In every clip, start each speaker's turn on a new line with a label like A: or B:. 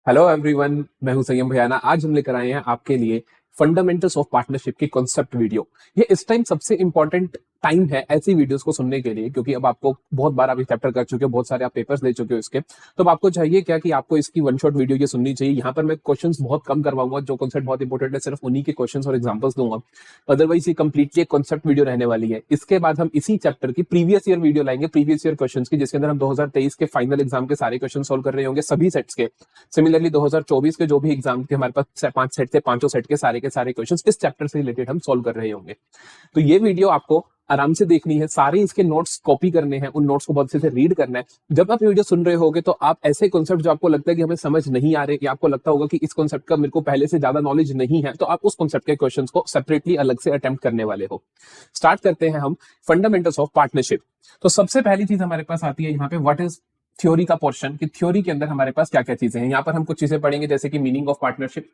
A: Hello everyone, मैं हूं संयम भैयाना। आज हम लेकर आए हैं आपके लिए फंडामेंटल्स ऑफ पार्टनरशिप की कॉन्सेप्ट वीडियो। ये इस टाइम सबसे इंपॉर्टेंट टाइम है ऐसी वीडियोस को सुनने के लिए, क्योंकि अब आपको बहुत बार आप चैप्टर कर चुके हो, बहुत सारे आप पेपर्स दे चुके हो इसके। तो अब आपको चाहिए क्या कि आपको इसकी वन शॉट वीडियो ये सुननी चाहिए। यहाँ पर मैं क्वेश्चंस बहुत कम करवाऊंगा, जो कॉन्सेप्ट बहुत इंपॉर्टेंट है सिर्फ उन्हीं के क्वेश्चंस और एग्जांपल्स दूंगा। अदरवाइज ये कंप्लीटली एक कॉन्सेप्ट वीडियो रहने वाली है। इसके बाद हम इसी चैप्टर की प्रीवियस ईयर वीडियो लाएंगे, प्रीवियस ईयर क्वेश्चंस की, जिसके अंदर हम 2023 के फाइनल एग्जाम के सारे क्वेश्चन सोल्व कर रहे होंगे सभी सेट्स के। सिमिलरली 2024 के जो भी एग्जाम के हमारे पास 5 सेट थे, पांचों सेट के सारे क्वेश्चंस इस चैप्टर से रिलेटेड हम सोल्व कर रहे होंगे। तो ये वीडियो आपको आराम से देखनी है, सारे इसके नोट्स कॉपी करने हैं, उन नोट्स को बहुत अच्छे से रीड करना है। जब आप वीडियो सुन रहे होगे तो आप ऐसे कॉन्सेप्ट जो आपको लगता है कि हमें समझ नहीं आ रहे, या आपको लगता होगा कि इस कॉन्सेप्ट का मेरे को पहले से ज्यादा नॉलेज नहीं है, तो आप उस कॉन्सेप्ट के क्वेश्चंस को सेपरेटली अलग से अटेम्प्ट करने वाले हो। स्टार्ट करते हैं हम फंडामेंटल्स ऑफ पार्टनरशिप। तो सबसे पहली चीज हमारे पास आती है यहाँ पे व्हाट इज थ्योरी का पोर्शन, कि थ्योरी के अंदर हमारे पास क्या क्या चीजें हैं। यहाँ पर हम कुछ चीजें पढ़ेंगे जैसे कि मीनिंग ऑफ पार्टनरशिप,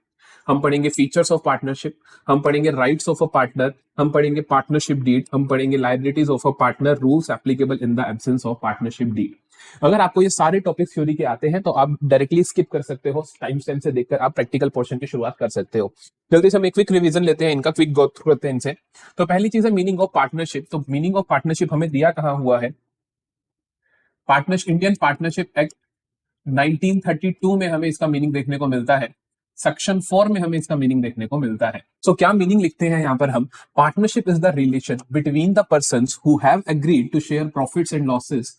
A: हम पढ़ेंगे फीचर्स ऑफ पार्टनरशिप, हम पढ़ेंगे राइट्स ऑफ अ पार्टनर, हम पढ़ेंगे पार्टनरशिप डीड, हम पढ़ेंगे liabilities of a partner, rules applicable in the absence of partnership deed. अगर आपको ये सारे टॉपिक थ्योरी के आते हैं तो आप डायरेक्टली स्किप कर सकते हो, टाइम स्टैम्प से देखकर आप प्रैक्टिकल पोर्शन की शुरुआत कर सकते हो। जल्दी से हम एक क्विक रिवीजन लेते हैं इनका, क्विक गो थ्रू करते हैं इनसे। तो पहली चीज है मीनिंग ऑफ पार्टनरशिप। तो मीनिंग ऑफ पार्टनरशिप हमें दिया कहां हुआ है, पार्टनरशिप, इंडियन पार्टनरशिप एक्ट 1932 में हमें इसका मीनिंग देखने को मिलता है। सेक्शन 4 में हमें इसका मीनिंग देखने को मिलता है। सो क्या मीनिंग लिखते हैं यहाँ पर हम, partnership is the relation between the persons who have agreed to share profits and losses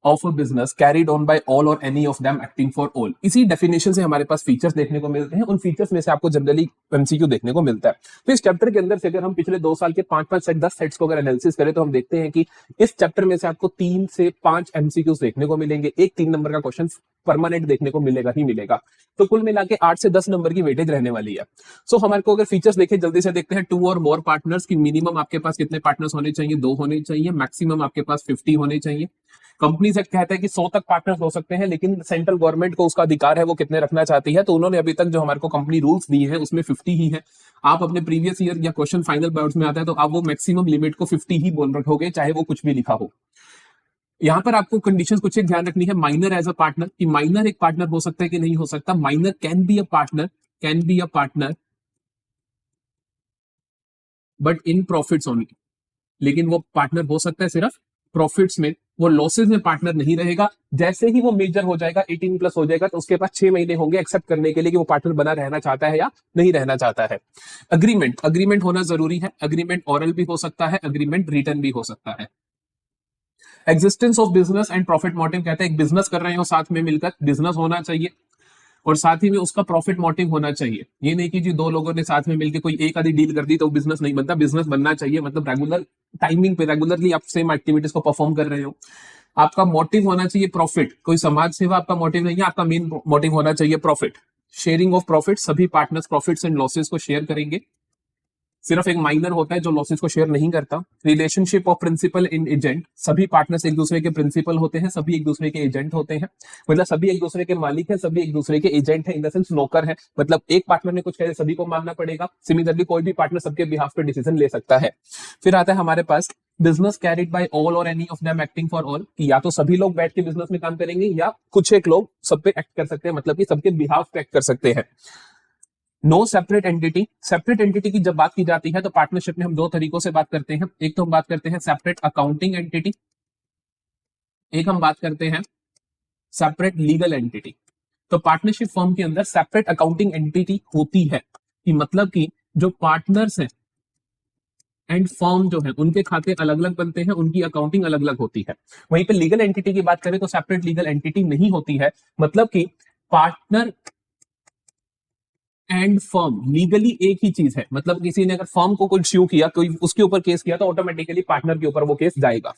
A: of a business carried on by all और any of them acting for all. इसी डेफिनेशन से हमारे पास फीचर्स देखने को मिलते हैं, उन फीचर्स में से आपको जनरली एमसीक्यू देखने को मिलता है। तो इस चैप्टर के अंदर से अगर हम पिछले 2 साल के 5-5 सेट 10 सेट्स को अगर एनालिसिस करें तो हम देखते हैं कि इस चैप्टर में से आपको 3 से 5 एमसीक्यूज देखने को मिलेंगे, एक 3 नंबर का क्वेश्चन परमानेंट देखने को मिलेगा ही मिलेगा। तो कुल मिला के 8 से 10 नंबर की वेटेज रहने वाली है। सो हमारे को अगर फीचर्स देखें, जल्दी से देखते हैं। 2 और मोर पार्टनर्स की मिनिमम आपके पास कितने पार्टनर्स होने चाहिए, 2 होने चाहिए। मैक्सिमम आपके पास 50 होने चाहिए। कंपनी से कहता है कि 100 तक पार्टनर्स हो सकते हैं, लेकिन सेंट्रल गवर्नमेंट को उसका अधिकार है वो कितने रखना चाहती है। तो उन्होंने अभी तक जो हमारे को कंपनी रूल्स दिए हैं उसमें 50 ही है। आप अपने प्रीवियस ईयर या क्वेश्चन फाइनल बाउट्स में आता है तो आप वो मैक्सिमम लिमिट को 50 ही बोल रखोगे, चाहे वो कुछ भी लिखा हो। यहाँ पर आपको कंडीशंस कुछ एक ध्यान रखनी है। माइनर एज अ पार्टनर, कि माइनर एक पार्टनर हो सकता है कि नहीं हो सकता। Minor can be a partner but in profits only, लेकिन वो पार्टनर हो सकता है सिर्फ प्रॉफिट्स में, वो लॉसेस में पार्टनर नहीं रहेगा। जैसे ही वो मेजर हो जाएगा, 18 प्लस हो जाएगा, तो उसके पास 6 महीने होंगे एक्सेप्ट करने के लिए कि वो पार्टनर बना रहना चाहता है या नहीं रहना चाहता है। अग्रीमेंट होना जरूरी है। अग्रीमेंट ऑरल भी हो सकता है, अग्रीमेंट रिटन भी हो सकता है। Existence of business and profit motive, कहते हैं एक बिजनेस कर रहे हो साथ में मिलकर, बिजनेस होना चाहिए और साथ ही में उसका प्रॉफिट मोटिव होना चाहिए। ये नहीं कि जी 2 लोगों ने साथ में मिलकर कोई एक आधी डील कर दी तो बिजनेस नहीं बनता। बिजनेस बनना चाहिए, मतलब रेगुलर टाइमिंग पे रेगुलरली आप सेम एक्टिविटीज को परफॉर्म कर रहे हो। आपका मोटिव होना चाहिए प्रॉफिट, कोई समाज सेवा आपका मोटिव नहीं है, आपका मेन मोटिव होना चाहिए प्रॉफिट। शेयरिंग ऑफ प्रॉफिट, सभी पार्टनर्स प्रॉफिट्स एंड लॉसेस को शेयर करेंगे। सिर्फ एक माइनर होता है जो लॉसेस को शेयर नहीं करता। Relationship of principal in agent, सभी पार्टनर्स एक दूसरे के प्रिंसिपल होते हैं, सभी एक दूसरे के एजेंट होते हैं, मतलब सभी एक दूसरे के मालिक हैं, सभी एक दूसरे के एजेंट हैं, इन द सेंस नौकर है। मतलब एक पार्टनर ने कुछ कहे सभी को मानना पड़ेगा। सिमिलरली कोई भी पार्टनर सबके बिहाफ पे डिसीजन ले सकता है। फिर आता है हमारे पास बिजनेस कैरिड बाय ऑल और any of them acting for all, कि या तो सभी लोग बैठ के बिजनेस में काम करेंगे या कुछ एक लोग सब पे एक्ट कर सकते हैं, मतलब कि सबके बिहाफ पे एक्ट कर सकते हैं। No separate entity, separate entity की जब बात की जाती है तो पार्टनरशिप में हम 2 तरीकों से बात करते हैं। एक तो हम बात करते हैं सेपरेट अकाउंटिंग एंटिटी, एक हम बात करते हैं सेपरेट लीगल एंटिटी। तो पार्टनरशिप फर्म के अंदर सेपरेट अकाउंटिंग एंटिटी होती है, कि मतलब कि जो पार्टनर्स हैं एंड फर्म जो है उनके खाते अलग अलग बनते हैं, उनकी अकाउंटिंग अलग अलग होती है। वहीं पे लीगल एंटिटी की बात करें तो सेपरेट लीगल एंटिटी नहीं होती है, मतलब कि पार्टनर एंड फर्म लीगली एक ही चीज है। मतलब किसी ने अगर फर्म को कोई ड्यू किया, कोई उसके ऊपर केस किया, तो ऑटोमेटिकली पार्टनर के ऊपर वो केस जाएगा।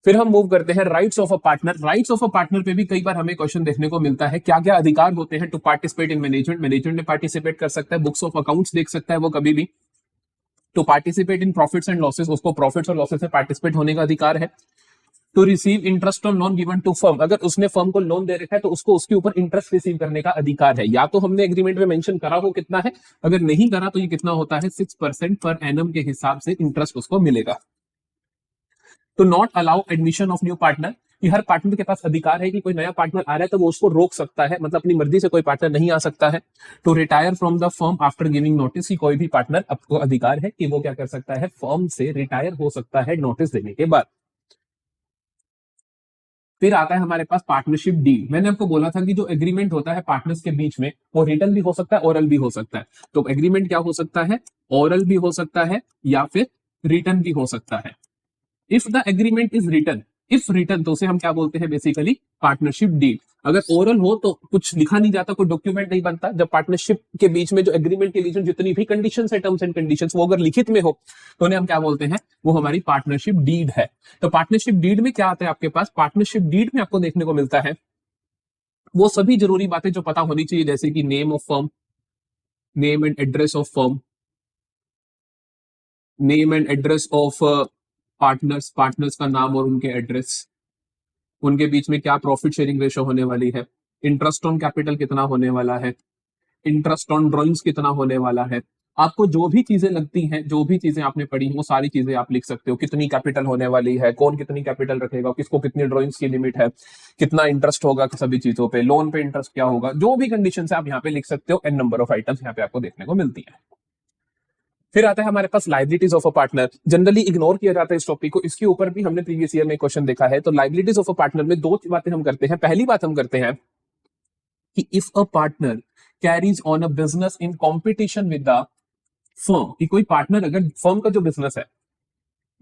A: फिर हम मूव करते हैं rights of a partner. Rights of a partner पे भी कई बार हमें क्वेश्चन देखने को मिलता है, क्या क्या अधिकार होते हैं to participate in management. Management में पार्टिसिपेट कर सकता है, बुक्स ऑफ अकाउंट्स देख सकता है वो कभी भी। To participate in profits and losses, उसको प्रॉफिट्स और लॉसेस में पार्टिसिपेट होने का अधिकार है। To receive interest on loan given to firm, अगर उसने फर्म को लोन दे रखा है तो उसको उसके ऊपर इंटरेस्ट रिसीव करने का अधिकार है। या तो हमने एग्रीमेंट में मेंशन करा हो कितना है, अगर नहीं करा तो ये कितना होता है, 6% पर एनम के हिसाब से इंटरेस्ट उसको मिलेगा। To not allow admission of new partner, कि हर पार्टनर के पास अधिकार है कि कोई नया पार्टनर आ रहा है तो वो उसको रोक सकता है, मतलब अपनी मर्जी से कोई पार्टनर नहीं आ सकता है। To retire from the firm after giving notice, कि कोई भी पार्टनर आपको अधिकार है कि वो क्या कर सकता है, फर्म से रिटायर हो सकता है नोटिस देने के बाद। फिर आता है हमारे पास पार्टनरशिप डील। मैंने आपको बोला था कि जो एग्रीमेंट होता है पार्टनर्स के बीच में वो रिटन भी हो सकता है, ओरल भी हो सकता है। तो एग्रीमेंट क्या हो सकता है, ओरल भी हो सकता है या फिर रिटन भी हो सकता है। If the agreement is written, if written तो उसे हम क्या बोलते हैं, बेसिकली पार्टनरशिप डील। अगर ओरल हो तो कुछ लिखा नहीं जाता, कोई डॉक्यूमेंट नहीं बनता। जब पार्टनरशिप के बीच में, जो एग्रीमेंट के बीच में जितनी भी कंडीशन है, टर्म्स एंड कंडीशन, वो अगर लिखित में हो तो उन्हें हम क्या बोलते हैं, वो हमारी पार्टनरशिप डीड है। तो पार्टनरशिप डीड में क्या आता है आपके पास, पार्टनरशिप डीड में आपको देखने को मिलता है वो सभी जरूरी बातें जो पता होनी चाहिए, जैसे कि name of firm, name and address of firm, name and address of partners, partners का नाम और उनके एड्रेस, उनके बीच में क्या प्रॉफिट शेयरिंग रेशो होने वाली है, इंटरेस्ट ऑन कैपिटल कितना होने वाला है, इंटरेस्ट ऑन ड्रॉइंग्स कितना होने वाला है। आपको जो भी चीजें लगती हैं, जो भी चीजें आपने पढ़ी वो सारी चीजें आप लिख सकते हो। कितनी कैपिटल होने वाली है, कौन कितनी कैपिटल रखेगा, किसको कितनी ड्रॉइंग्स की लिमिट है, कितना इंटरेस्ट होगा सभी चीजों पे, लोन पे इंटरेस्ट क्या होगा, जो भी कंडीशन है आप यहाँ पे लिख सकते हो। एन नंबर ऑफ आइटम्स यहाँ पे आपको देखने को मिलती है। फिर आता है हमारे पास liabilities of a partner. Generally ignore किया जाता है इस टॉपिक को, इसके ऊपर भी हमने प्रीवियस ईयर में क्वेश्चन देखा है। तो लाइबिलिटीज ऑफ अ पार्टनर में दो बातें हम करते हैं। पहली बात हम करते हैं कि if a partner carries on a business in competition with the firm, कि कोई पार्टनर अगर फर्म का जो बिजनेस है,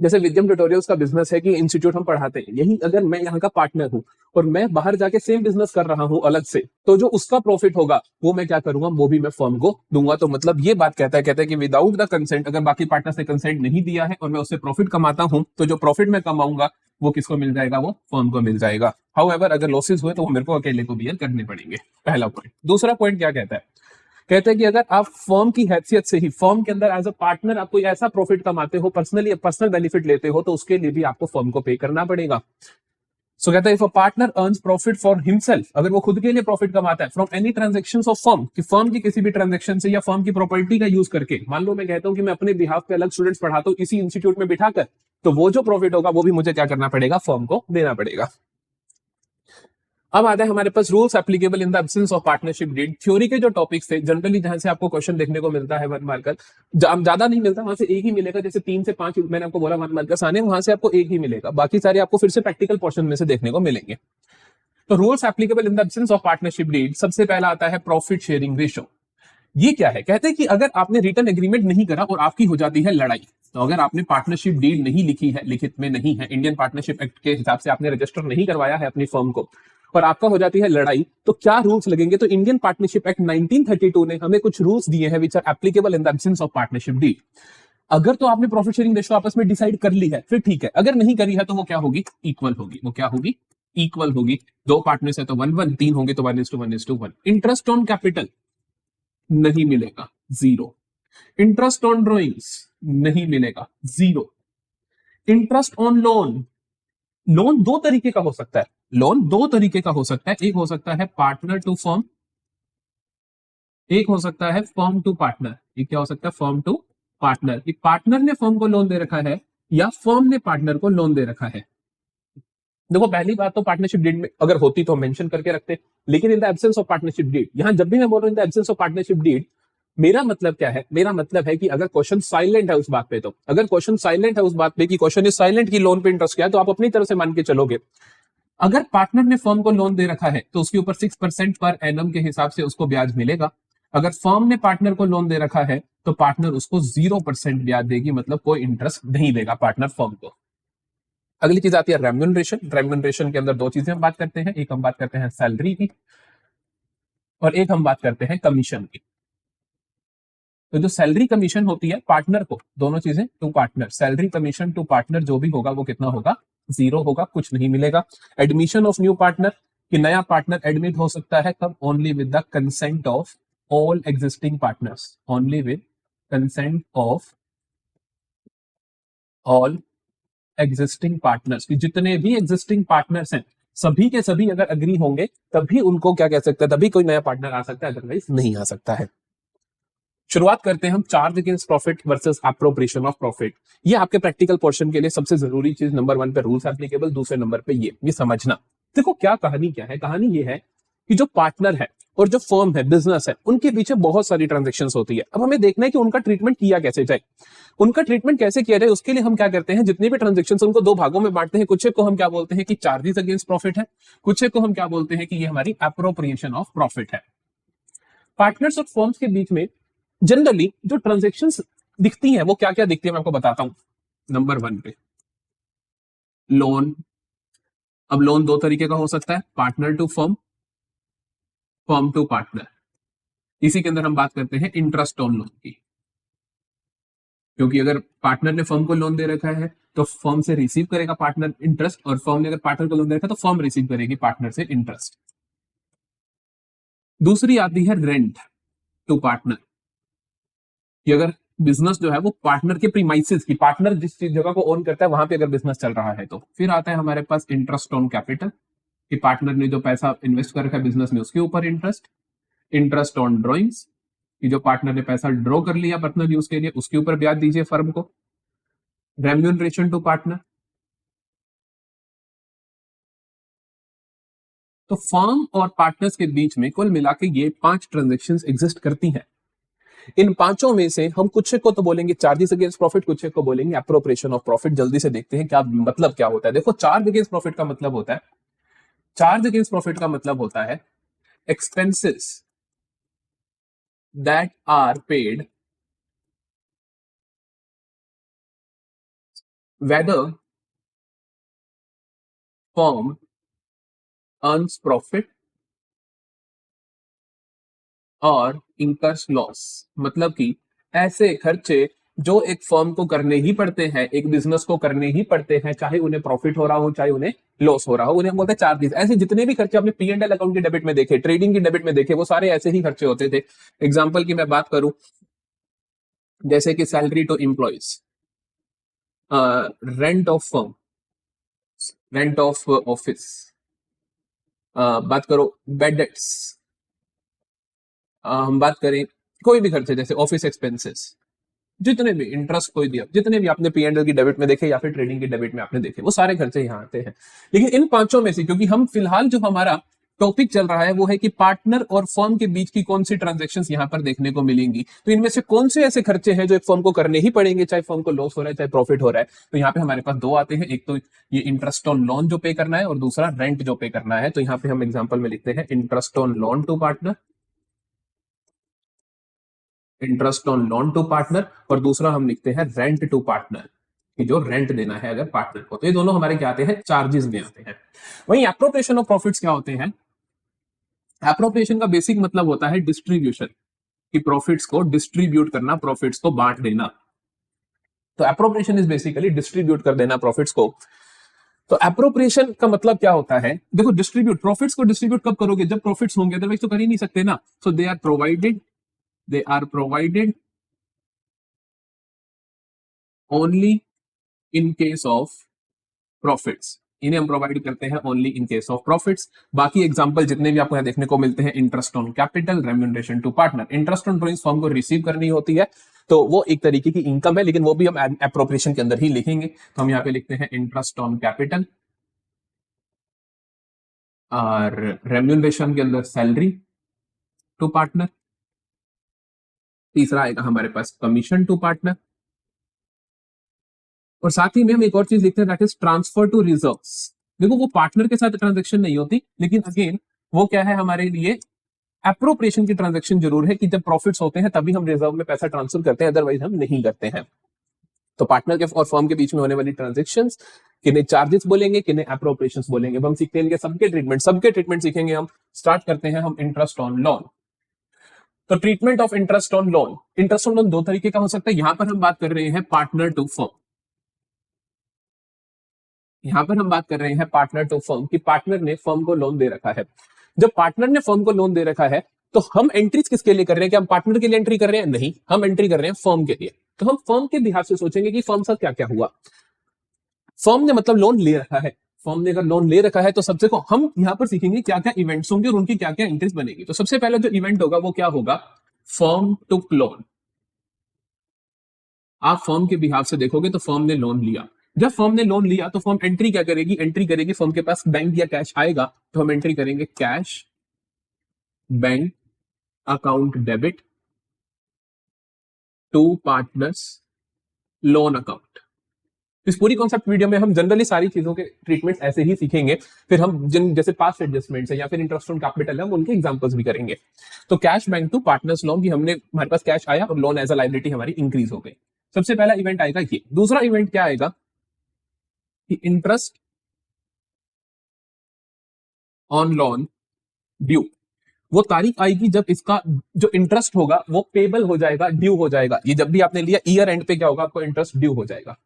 A: जैसे विद्यम ट्यूटोरियल्स का बिजनेस है कि इंस्टीट्यूट हम पढ़ाते हैं, यही अगर मैं यहाँ का पार्टनर हूँ और मैं बाहर जाके सेम बिजनेस कर रहा हूँ अलग से, तो जो उसका प्रॉफिट होगा वो मैं क्या करूंगा, वो भी मैं फर्म को दूंगा। तो मतलब ये बात कहता है कि विदाउट द कंसेंट, अगर बाकी पार्टनर ने कंसेंट नहीं दिया है और मैं उससे प्रॉफिट कमाता हूं, तो जो प्रॉफिट मैं कमाऊंगा वो किसको मिल जाएगा, वो फर्म को मिल जाएगा। हाउएवर अगर लॉसेस हुए तो वो मेरे को अकेले को बियर करने पड़ेंगे। पहला पॉइंट। दूसरा पॉइंट क्या कहता है, कहते हैं कि अगर आप फर्म की हैसियत से ही, फर्म के अंदर एज अ पार्टनर आप कोई ऐसा प्रॉफिट कमाते हो, पर्सनली पर्सनल बेनिफिट लेते हो, तो उसके लिए भी आपको फर्म को पे करना पड़ेगा। सो कहता है if a partner earns profit for himself, अगर वो खुद के लिए प्रॉफिट कमाता है, from any transactions of firm, कि फर्म की किसी भी ट्रांजेक्शन से या फर्म की प्रॉपर्टी का यूज करके, मान लो मैं कहता हूं कि मैं अपने बिहाफ पे अलग स्टूडेंट्स पढ़ाता हूं इसी इंस्टीट्यूट में बिठाकर, तो वो जो प्रॉफिट होगा वो भी मुझे क्या करना पड़ेगा, फर्म को देना पड़ेगा। अब आता है हमारे पास rules applicable in the absence of partnership deed. Theory के जो टॉपिक्स थे, जनरली जहां से आपको क्वेश्चन देखने को मिलता है 1 मार्कर, ज्यादा नहीं मिलता, वहां से एक ही मिलेगा। जैसे 3 से 5 मैंने आपको बोला 1 मार्कर्स आने, वहां से आपको एक ही मिलेगा, बाकी सारे आपको फिर से प्रैक्टिकल पोर्शन में से देखने को मिलेंगे। तो rules applicable in the absence of partnership deed, सबसे पहला आता है प्रॉफिट शेयरिंग रेशो। ये क्या है, कहते हैं कि अगर आपने रिटर्न एग्रीमेंट नहीं करा और आपकी हो जाती है लड़ाई, तो अगर आपने पार्टनरशिप डील नहीं लिखी है, लिखित में नहीं है, इंडियन पार्टनरशिप एक्ट के हिसाब से आपने रजिस्टर नहीं करवाया है अपनी फर्म को, और आपका हो जाती है लड़ाई, तो क्या रूल्स लगेंगे। तो इंडियन पार्टनरशिप एक्ट 1932 ने हमें कुछ रूल्स दिए हैं which are applicable in the absence of partnership deal. अगर तो आपने प्रॉफिट शेयरिंग रेशो आपस में डिसाइड कर ली है, फिर ठीक है। अगर नहीं करी है तो वो क्या होगी, इक्वल होगी। वो क्या होगी, इक्वल होगी। 2 पार्टनर्स है तो 1-1, 3 होंगे तो 1:1:1। इंटरेस्ट ऑन कैपिटल नहीं मिलेगा, 0। इंटरेस्ट ऑन ड्रॉइंग्स नहीं मिलेगा, 0। इंटरेस्ट ऑन लोन, लोन 2 तरीके का हो सकता है, लोन 2 तरीके का हो सकता है। एक हो सकता है पार्टनर टू फर्म, एक हो सकता है फर्म टू पार्टनर। ये क्या हो सकता है, फर्म टू पार्टनर, कि पार्टनर ने फर्म को लोन दे रखा है या फर्म ने पार्टनर को लोन दे रखा है। देखो पहली बात तो पार्टनरशिप डीड में अगर होती तो मेंशन करके रखते, लेकिन in the absence of partnership deed, यहां जब भी मैं बोल रहा हूं in the absence of partnership deed, मेरा मतलब क्या है, मेरा मतलब है कि अगर क्वेश्चन साइलेंट है उस बात पे, तो अगर क्वेश्चन साइलेंट है उस बात पे कि क्वेश्चन इज साइलेंट की लोन पे इंटरेस्ट क्या है, तो आप अपनी तरफ से मान के चलोगे। अगर पार्टनर ने फर्म को लोन दे रखा है तो उसके ऊपर 6% पर एनम के हिसाब से उसको ब्याज मिलेगा। अगर फर्म ने पार्टनर को लोन दे रखा है तो पार्टनर उसको 0% ब्याज देगी, मतलब कोई इंटरेस्ट नहीं देगा पार्टनर फर्म को। अगली चीज आती है रेम्यूनरेशन। रेम्यूनरेशन के अंदर 2 चीजें हम बात करते हैं, एक हम बात करते हैं सैलरी की और एक हम बात करते हैं कमीशन की। तो जो सैलरी कमीशन होती है पार्टनर को, दोनों चीजें to partner, salary commission to partner जो भी होगा वो कितना होगा, 0 होगा, कुछ नहीं मिलेगा। एडमिशन ऑफ न्यू पार्टनर, कि नया पार्टनर एडमिट हो सकता है कब, only with the consent of all existing partners, only with consent of all existing partners, कि जितने भी एग्जिस्टिंग पार्टनर्स हैं सभी के सभी अगर अग्री होंगे तभी उनको क्या कह सकते हैं, तभी कोई नया पार्टनर आ सकता है, अदरवाइज नहीं आ सकता है। शुरुआत करते हैं हम charge against profit versus appropriation of profit. ये आपके प्रैक्टिकल पोर्शन के लिए सबसे जरूरी चीज, नंबर 1 पे रूल्स एप्लीकेबल, दूसरे नंबर पे ये समझना। देखो क्या है, कहानी ये है कि जो पार्टनर है और जो फर्म है, बिजनेस है, उनके पीछे बहुत सारी ट्रांजेक्शन्स होती है। अब हमें देखना है कि उनका ट्रीटमेंट किया कैसे जाए। उनका ट्रीटमेंट कैसे किया जाए उसके लिए हम क्या करते हैं, जितने भी ट्रांजेक्शन्स उनको दो भागों में बांटते हैं। कुछ को हम क्या बोलते हैं कि चार्जेस अगेंस्ट प्रॉफिट है, कुछ को हम क्या बोलते हैं कि ये हमारी एप्रोप्रिएशन ऑफ प्रॉफिट है। पार्टनर्स और फर्म्स के बीच में जनरली जो ट्रांजेक्शन्स दिखती हैं वो क्या क्या दिखती है, मैं आपको बताता हूं। नंबर 1 पे लोन। अब लोन दो तरीके का हो सकता है, partner to firm, firm to partner. इसी के अंदर हम बात करते हैं इंटरेस्ट ऑन लोन की, क्योंकि अगर पार्टनर ने फर्म को लोन दे रखा है तो फर्म से रिसीव करेगा पार्टनर इंटरेस्ट, और फर्म ने अगर पार्टनर को लोन दे रखा है तो फर्म रिसीव करेगी पार्टनर से इंटरेस्ट। दूसरी आती है रेंट टू पार्टनर, कि अगर बिजनेस जो है वो पार्टनर के प्रीमाइसेस की, पार्टनर जिस जगह को ओन करता है वहां पे अगर बिजनेस चल रहा है तो। फिर आता है हमारे पास इंटरेस्ट ऑन कैपिटल, कि पार्टनर ने जो पैसा इन्वेस्ट कर रखा है बिजनेस में उसके ऊपर इंटरेस्ट। इंटरेस्ट ऑन ड्रॉइंग्स, कि जो पार्टनर ने पैसा ड्रॉ कर लिया पर्सनल यूज के लिए उसके ऊपर ब्याज दीजिए फर्म को। Remuneration to partner. तो फर्म और पार्टनर्स के बीच में कुल मिला के ये 5 ट्रांजेक्शन्स एग्जिस्ट करती हैं। इन पांचों में से हम कुछ को तो बोलेंगे चार्जेस अगेंस्ट प्रॉफिट, कुछ को बोलेंगे एप्रोप्रिएशन ऑफ प्रॉफिट। जल्दी से देखते हैं क्या मतलब क्या होता है। देखो चार्ज अगेंस्ट प्रॉफिट का मतलब होता है, चार्ज अगेंस्ट प्रॉफिट का मतलब होता है expenses that are paid whether firm earns profit और इंकर्स लॉस। मतलब कि ऐसे खर्चे जो एक फर्म को करने ही पड़ते हैं, एक बिजनेस को करने ही पड़ते हैं, चाहे उन्हें प्रॉफिट हो रहा हो चाहे उन्हें लॉस हो रहा हो, उन्हें हम बोलते हैं चार्जेस। ऐसे जितने भी खर्चे आपने P&L अकाउंट की डेबिट में देखे, ट्रेडिंग की डेबिट में देखे, वो सारे ऐसे ही खर्चे होते थे। एग्जाम्पल की मैं बात करूं, जैसे कि salary to employees, rent of firm, rent of office, बात करो बेड डेट्स, हम बात करें कोई भी खर्चे जैसे ऑफिस एक्सपेंसेस, जितने भी इंटरेस्ट कोई दिया, जितने भी आपने P&L की डेबिट में देखे या फिर ट्रेडिंग की डेबिट में आपने देखे, वो सारे खर्चे यहाँ आते हैं। लेकिन इन पांचों में से, क्योंकि हम फिलहाल जो हमारा टॉपिक चल रहा है वो है कि पार्टनर और फर्म के बीच की कौन सी ट्रांजैक्शंस यहाँ पर देखने को मिलेंगी, तो इनमें से कौन से ऐसे खर्चे हैं जो एक फर्म को करने ही पड़ेंगे, चाहे फर्म को लॉस हो रहा है चाहे प्रॉफिट हो रहा है। तो यहाँ पे हमारे पास दो आते हैं, एक तो ये इंटरेस्ट ऑन लोन जो पे करना है और दूसरा रेंट जो पे करना है। तो यहाँ पे हम एग्जाम्पल में लिखते हैं interest on loan to partner, interest on loan to partner, और दूसरा हम लिखते हैं रेंट टू पार्टनर, कि जो रेंट देना है अगर पार्टनर को। तो ये दोनों हमारे क्या आते हैं, चार्जेस में आते हैं। वहीं एप्रोप्रिएशन ऑफ प्रॉफिट्स क्या होते हैं, एप्रोप्रिएशन का बेसिक मतलब होता है डिस्ट्रीब्यूशन, कि प्रॉफिट्स को डिस्ट्रीब्यूट करना, प्रॉफिट्स को बांट देना। तो एप्रोप्रिएशन इज बेसिकली डिस्ट्रीब्यूट कर देना प्रॉफिट्स को। तो एप्रोप्रिएशन का मतलब क्या होता है, देखो डिस्ट्रीब्यूट, प्रॉफिट्स को डिस्ट्रीब्यूट कब करोगे, जब प्रॉफिट्स होंगे, अदरवाइज तो कर ही नहीं सकते ना। So they are provided only in case of profits. इन्हें हम प्रोवाइड करते हैं only in case of profits. बाकी एग्जांपल जितने भी आपको यहाँ देखने को मिलते हैं, interest on capital, remuneration to partner. Interest on drawings firm को रिसीव करनी होती है तो वो एक तरीके की इनकम है, लेकिन वो भी हम एप्रोप्रिएशन के अंदर ही लिखेंगे। तो हम यहाँ पे लिखते हैं इंटरेस्ट ऑन कैपिटल, और रेम्यूनरेशन के अंदर सैलरी टू पार्टनर। तीसरा आएगा हमारे पास कमीशन टू पार्टनर, और साथ ही में हम एक और चीज लिखते हैं that is transfer to reserves. देखो वो पार्टनर के साथ ट्रांजैक्शन नहीं होती, लेकिन अगेन वो क्या है हमारे लिए, एप्रोप्रिएशन की ट्रांजैक्शन जरूर है, कि जब प्रॉफिट्स होते हैं तभी हम रिजर्व में पैसा ट्रांसफर करते हैं, अदरवाइज हम नहीं करते हैं। तो पार्टनर के और फर्म के बीच में होने वाली ट्रांजैक्शंस किन्हें चार्जेस बोलेंगे, किन्हें एप्रोप्रिएशंस बोलेंगे। अब हम सीखते हैं इनके सबके ट्रीटमेंट सीखेंगे हम। स्टार्ट करते हैं हम इंटरेस्ट ऑन लोन। तो treatment of interest on loan, interest on loan दो तरीके का हो सकता है। यहां पर हम बात कर रहे हैं पार्टनर टू फर्म, यहां पर हम बात कर रहे हैं पार्टनर टू फर्म, कि पार्टनर ने फर्म को लोन दे रखा है। जब पार्टनर ने फर्म को लोन दे रखा है तो हम एंट्रीज किसके लिए कर रहे हैं, कि हम पार्टनर के लिए एंट्री कर रहे हैं, नहीं, हम एंट्री कर रहे हैं फर्म के लिए। तो हम फर्म के लिहाज से सोचेंगे कि फर्म साथ क्या क्या हुआ। फर्म ने मतलब लोन ले रखा है, फर्म ने अगर लोन ले रखा है तो सबसे को हम यहां पर सीखेंगे क्या क्या इवेंट्स होंगे और उनकी क्या क्या एंट्रीज बनेगी। तो सबसे पहले जो इवेंट होगा वो क्या होगा, फर्म टुक लोन। आप फर्म के बिहाफ से देखोगे तो फर्म ने लोन लिया। जब फर्म ने लोन लिया तो फर्म एंट्री क्या करेगी, एंट्री करेगी, फर्म के पास बैंक या कैश आएगा तो हम एंट्री करेंगे cash bank account debit to partners loan account. इस पूरी कॉन्सेप्ट वीडियो में हम जनरली सारी चीजों के ट्रीटमेंट्स ऐसे ही सीखेंगे, फिर हम जिन जैसे पास्ट एडजस्टमेंट्स है या फिर इंटरेस्ट ऑन कैपिटल है हम उनके एग्जांपल्स भी करेंगे। तो cash bank to partners loan की हमने, हमारे पास कैश आया और लोन एज अ लायबिलिटी हमारी इंक्रीज हो गई। सबसे पहला इवेंट आएगा ये। दूसरा इवेंट क्या आएगा कि इंटरेस्ट ऑन लोन ड्यू। वो तारीख आएगी जब इसका जो इंटरेस्ट होगा वो पेबल हो जाएगा, ड्यू हो जाएगा। ये जब भी आपने लिया ईयर एंड पे क्या होगा, आपको इंटरेस्ट ड्यू हो जाएगा।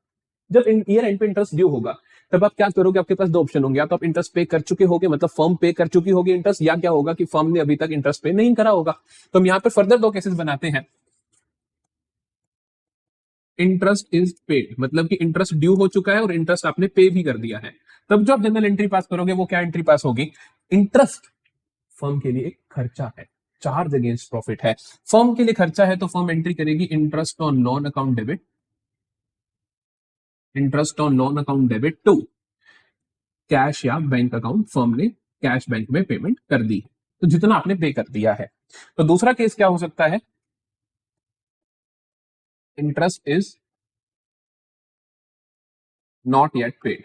A: जब ईयर एंड पे इंटरेस्ट ड्यू होगा तब आप क्या करोगे, आपके पास दो ऑप्शन होंगे, या तो आप इंटरेस्ट पे कर चुके होगे, मतलब फर्म पे कर चुकी होगी इंटरेस्ट, या क्या होगा कि फर्म ने अभी तक इंटरेस्ट पे नहीं करा होगा। तो हम यहाँ पे फर्दर दो केसेस बनाते हैं। इंटरेस्ट इज पेड, मतलब कि इंटरेस्ट ड्यू हो चुका है और इंटरेस्ट आपने पे भी कर दिया है। तब जो आप जनरल एंट्री पास करोगे वो क्या एंट्री पास होगी, इंटरेस्ट फर्म के लिए एक खर्चा है, चार्ज अगेंस्ट प्रॉफिट है, फर्म के लिए खर्चा है, तो फर्म एंट्री करेगी interest on loan account debit, interest on loan account debit to cash या बैंक अकाउंट, फर्म ने कैश बैंक में पेमेंट कर दी है, तो जितना आपने पे कर दिया है। तो दूसरा केस क्या हो सकता है, interest is not yet paid.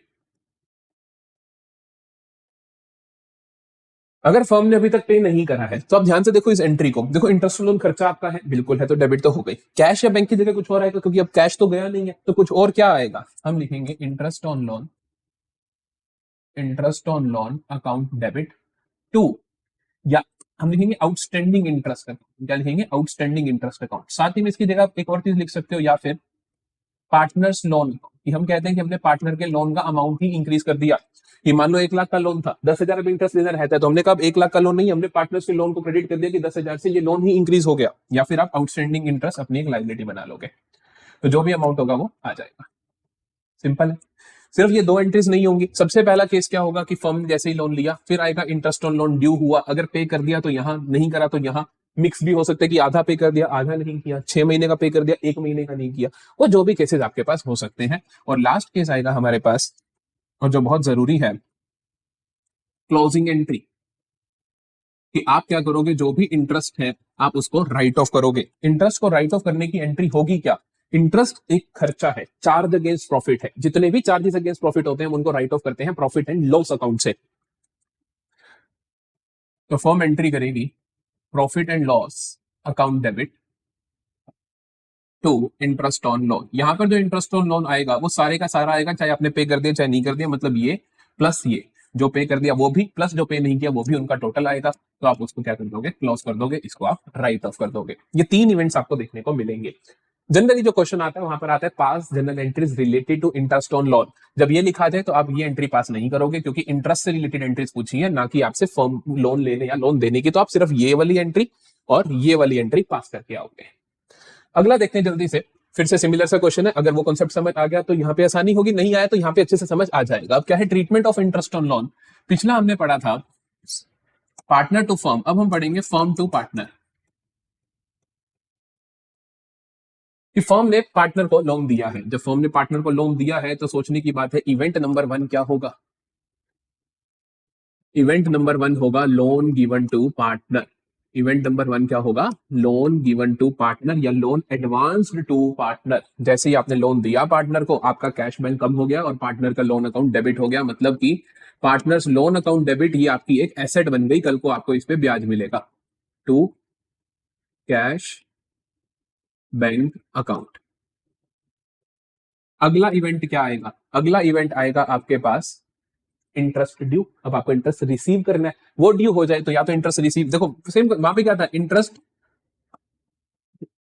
A: अगर फर्म ने अभी तक पे नहीं करा है तो आप ध्यान से देखो इस एंट्री को, देखो इंटरेस्ट लोन खर्चा आपका है, बिल्कुल है, तो डेबिट तो हो गई। कैश या बैंक की जगह कुछ और आएगा क्योंकि अब कैश तो गया नहीं है, तो कुछ और क्या आएगा, हम लिखेंगे interest on loan, interest on loan account debit to, या हम लिखेंगे आउटस्टैंडिंग इंटरेस्ट अकाउंट, क्या लिखेंगे, आउटस्टैंडिंग इंटरेस्ट अकाउंट। साथ ही में इसकी जगह आप एक और चीज लिख सकते हो, या फिर पार्टनर्स लोन, कि हम कहते हैं कि हमने पार्टनर के लोन का अमाउंट ही इंक्रीज कर दिया। कि मान लो 1 लाख का लोन था, 10,000 अब इंटरेस्ट देना रहता है, तो हमने कहा 1 लाख का लोन नहीं, हमने पार्टनर्स के लोन को क्रेडिट कर दिया कि 10,000 से ये लोन ही इंक्रीज हो गया। या फिर आप आउटस्टैंडिंग इंटरेस्ट अपनी एक लायबिलिटी बना लोगे, तो जो भी अमाउंट होगा वो आ जाएगा। सिंपल है, सिर्फ ये दो एंट्रीज नहीं होंगी। सबसे पहला केस क्या होगा कि फर्म ने जैसे ही लोन लिया, फिर आएगा इंटरेस्ट ऑन लोन ड्यू हुआ, अगर पे कर दिया तो यहाँ, नहीं करा तो यहाँ, मिक्स भी हो सकता है कि आधा पे कर दिया, आधा नहीं किया, 6 महीने का पे कर दिया, 1 महीने का नहीं किया, वो जो भी केसेस आपके पास हो सकते हैं। और लास्ट केस आएगा हमारे पास, और जो बहुत जरूरी है, क्लोजिंग एंट्री, कि आप क्या करोगे, जो भी इंटरेस्ट है आप उसको राइट ऑफ करोगे। इंटरेस्ट को राइट ऑफ करने की एंट्री होगी क्या, इंटरेस्ट एक खर्चा है, चार्ज अगेंस्ट प्रॉफिट है, जितने भी चार्जेस अगेंस्ट प्रॉफिट होते हैं उनको राइट ऑफ करते हैं प्रॉफिट एंड लॉस अकाउंट से। तो फर्म एंट्री करेगी profit and loss account debit to interest on loan. यहां पर जो इंटरेस्ट ऑन लोन आएगा वो सारे का सारा आएगा, चाहे आपने पे कर दिया चाहे नहीं कर दिया, मतलब ये प्लस ये जो पे कर दिया वो भी, प्लस जो पे नहीं किया वो भी, उनका टोटल आएगा। तो आप उसको क्या कर दोगे, क्लोज कर दोगे, इसको आप राइट ऑफ कर दोगे। ये 3 इवेंट्स आपको देखने को मिलेंगे। जनरली जो क्वेश्चन आता है वहां पर आता है पास journal entries related to interest on loan. जब ये लिखा जाए तो आप ये एंट्री पास नहीं करोगे, क्योंकि इंटरेस्ट से रिलेटेड एंट्रीज पूछी है, ना कि आपसे फर्म लोन लेने या लोन देने की। तो आप सिर्फ ये वाली एंट्री और ये वाली एंट्री पास करके आओगे। अगला देखते हैं जल्दी से, फिर से सिमिलर सा क्वेश्चन है। अगर वो कॉन्सेप्ट समझ आ गया तो यहाँ पे आसानी होगी, नहीं आया तो यहाँ पे अच्छे से समझ आ जाएगा। अब क्या है, treatment of interest on loan. पिछला हमने पढ़ा था पार्टनर टू फर्म, अब हम पढ़ेंगे फर्म टू पार्टनर। कि फर्म ने पार्टनर को लोन दिया है, जब फर्म ने पार्टनर को लोन दिया है तो सोचने की बात है इवेंट नंबर 1 क्या होगा, इवेंट नंबर 1 होगा loan given to partner. Event number 1 क्या होगा, लोन गिवन टू पार्टनर या लोन एडवांस्ड टू पार्टनर। जैसे ही आपने लोन दिया पार्टनर को, आपका कैश बैंक कम हो गया और पार्टनर का लोन अकाउंट डेबिट हो गया, मतलब कि पार्टनर्स लोन अकाउंट डेबिट ये आपकी एक एसेट बन गई, कल को आपको इस पे ब्याज मिलेगा, टू कैश बैंक अकाउंट। अगला इवेंट क्या आएगा, अगला इवेंट आएगा आपके पास इंटरेस्ट ड्यू। अब आपको इंटरेस्ट रिसीव करना है, वो ड्यू हो जाए तो या तो इंटरेस्ट रिसीव, देखो सेम वहां पे क्या था, इंटरेस्ट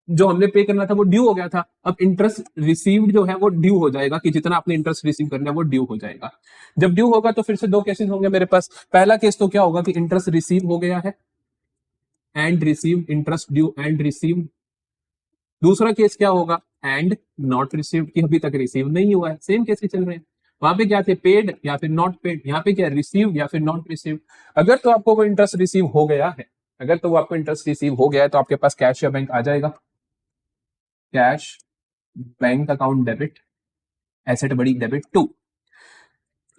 A: जो हमने पे करना था वो ड्यू हो गया था, अब इंटरेस्ट रिसीव्ड जो है वो ड्यू हो जाएगा, कि जितना आपने इंटरेस्ट रिसीव करना है वो ड्यू हो जाएगा। जब ड्यू होगा तो फिर से दो केसेस होंगे मेरे पास। पहला केस तो क्या होगा कि इंटरेस्ट रिसीव हो गया है and receive, interest due and receive. दूसरा केस क्या होगा, एंड नॉट रिसीव्ड, कि अभी तक रिसीव नहीं हुआ है। सेम केस चल रहे हैं, वहां पे क्या थे, पेड या फिर नॉट पेड, यहाँ पे क्या रिसीव या फिर नॉट रिसीव। अगर तो आपको वो इंटरेस्ट रिसीव हो गया है, अगर तो वो आपको इंटरेस्ट रिसीव हो गया है तो आपके पास कैश या बैंक आ जाएगा, cash bank account debit, asset बड़ी डेबिट। 2,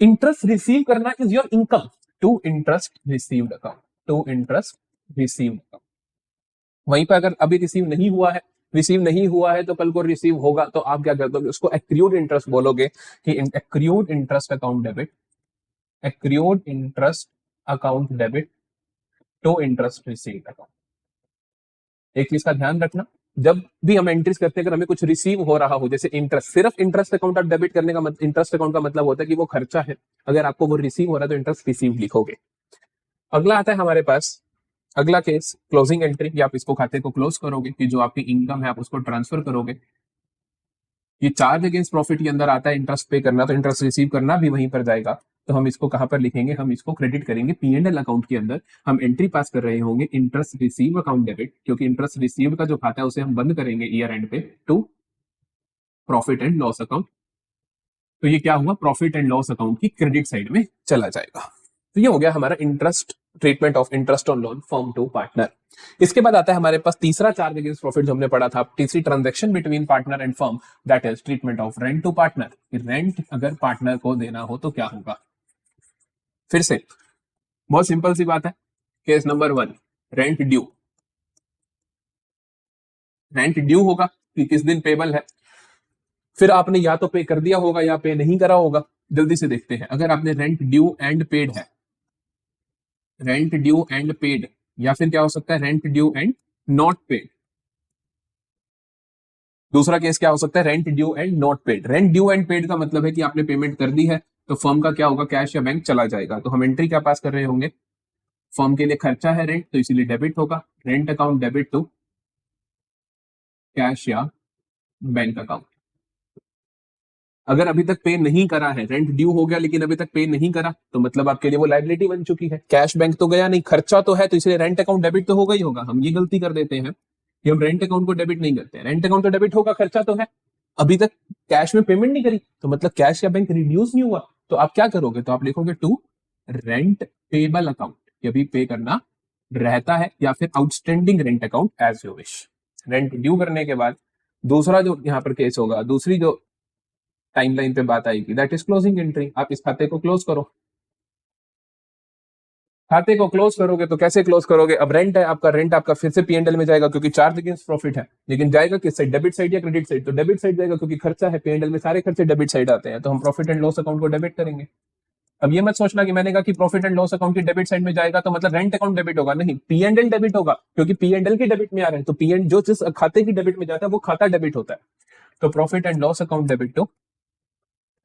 A: इंटरेस्ट रिसीव करना is your income, to interest received account, to interest received account. वहीं पर अगर अभी रिसीव नहीं हुआ है, रिसीव नहीं हुआ है तो कल को रिसीव होगा, तो आप क्या कर दोगे, उसको एक्रूड इंटरेस्ट बोलोगे कि accrued interest account debit, accrued interest account debit to interest received account. एक चीज का ध्यान रखना, जब भी हम एंट्रीज करते हैं, अगर हमें कुछ रिसीव हो रहा हो, जैसे इंटरेस्ट, सिर्फ इंटरेस्ट अकाउंट आप डेबिट करने का इंटरेस्ट अकाउंट का मतलब होता है कि वो खर्चा है, अगर आपको वो रिसीव हो रहा है तो इंटरेस्ट रिसीव लिखोगे। अगला आता है हमारे पास, अगला केस क्लोजिंग एंट्री, या आप इसको खाते को क्लोज करोगे कि जो आपकी इनकम है आप उसको ट्रांसफर करोगे। ये चार्ज अगेंस्ट प्रॉफिट के अंदर आता है इंटरेस्ट पे करना, तो इंटरेस्ट रिसीव करना भी वहीं पर जाएगा। तो हम इसको कहां पर लिखेंगे, हम इसको क्रेडिट करेंगे P&L अकाउंट के अंदर। हम एंट्री पास कर रहे होंगे इंटरेस्ट रिसीव अकाउंट डेबिट, क्योंकि इंटरेस्ट रिसीव का जो खाता है उसे हम बंद करेंगे ईयर एंड पे, to profit and loss account. तो ये क्या हुआ, प्रॉफिट एंड लॉस अकाउंट की क्रेडिट साइड में चला जाएगा। तो ये हो गया हमारा interest, treatment of interest on loan firm to partner. इसके बाद आता है हमारे पास तीसरा चार्ज अगेंस्ट प्रॉफिट जो हमने पढ़ा था, तीसरी transaction between partner and firm, that is treatment of rent to partner. Rent अगर पार्टनर को देना हो तो क्या होगा। फिर से बहुत सिंपल सी बात है, case number 1, rent due. Rent due होगा कि किस दिन पेबल है, फिर आपने या तो पे कर दिया होगा या पे नहीं करा होगा। जल्दी से देखते हैं, अगर आपने रेंट ड्यू एंड पेड है, रेंट ड्यू एंड पेड, या फिर क्या हो सकता है rent due and not paid. दूसरा केस क्या हो सकता है, rent due and not paid. Rent due and paid का मतलब है कि आपने पेमेंट कर दी है, तो फर्म का क्या होगा, कैश या बैंक चला जाएगा। तो हम एंट्री क्या पास कर रहे होंगे, फर्म के लिए खर्चा है रेंट, तो इसीलिए डेबिट होगा, rent account debit to cash या बैंक अकाउंट। अगर अभी तक पे नहीं करा है, रेंट ड्यू हो गया लेकिन अभी तक पे नहीं करा, तो मतलब आपके लिए वो लायबिलिटी बन चुकी है। कैश बैंक तो गया नहीं, खर्चा तो है, तो इसलिए रेंट अकाउंट डेबिट तो होगा ही होगा। हम ये गलती कर देते हैं कि हम रेंट अकाउंट को डेबिट नहीं करते हैं। रेंट अकाउंट तो डेबिट होगा, खर्चा तो है, अभी तक कैश में पेमेंट नहीं करी, तो मतलब कैश या बैंक रिड्यूस नहीं हुआ। तो आप क्या करोगे, तो आप लिखोगे टू रेंट पेबल अकाउंट, ये भी पे करना रहता है, या फिर outstanding rent account as you wish. Rent due करने के बाद दूसरा जो यहाँ पर केस होगा, दूसरी जो टाइमलाइन पे बात आएगी, दैट इज क्लोजिंग एंट्री। आप इस खाते को क्लोज करो। खाते को क्लोज करोगे तो कैसे क्लोज करोगे, अब रेंट है आपका, रेंट आपका फिर से P&L में जाएगा क्योंकि चार्ज अगेंस्ट प्रॉफिट है, लेकिन जाएगा किस साइड, डेबिट साइड या क्रेडिट साइड, तो डेबिट साइड जाएगा क्योंकि खर्चा है। P&L में सारे खर्चे डेबिट साइड आते हैं, तो हम प्रॉफिट एंड लॉस अकाउंट को डेबिट करेंगे। अब ये मत सोचना कि मैंने कहा कि प्रॉफिट एंड लॉस अकाउंट की डेबिट साइड में जाएगा तो मतलब रेंट अकाउंट डेबिट होगा, नहीं, P&L डेबिट होगा, क्योंकि P&L के डेबिट में आ रहे हैं, तो P&L जो जिस खाते की डेबिट में जाता है वो खाता डेबिट होता है। तो profit and loss account debit to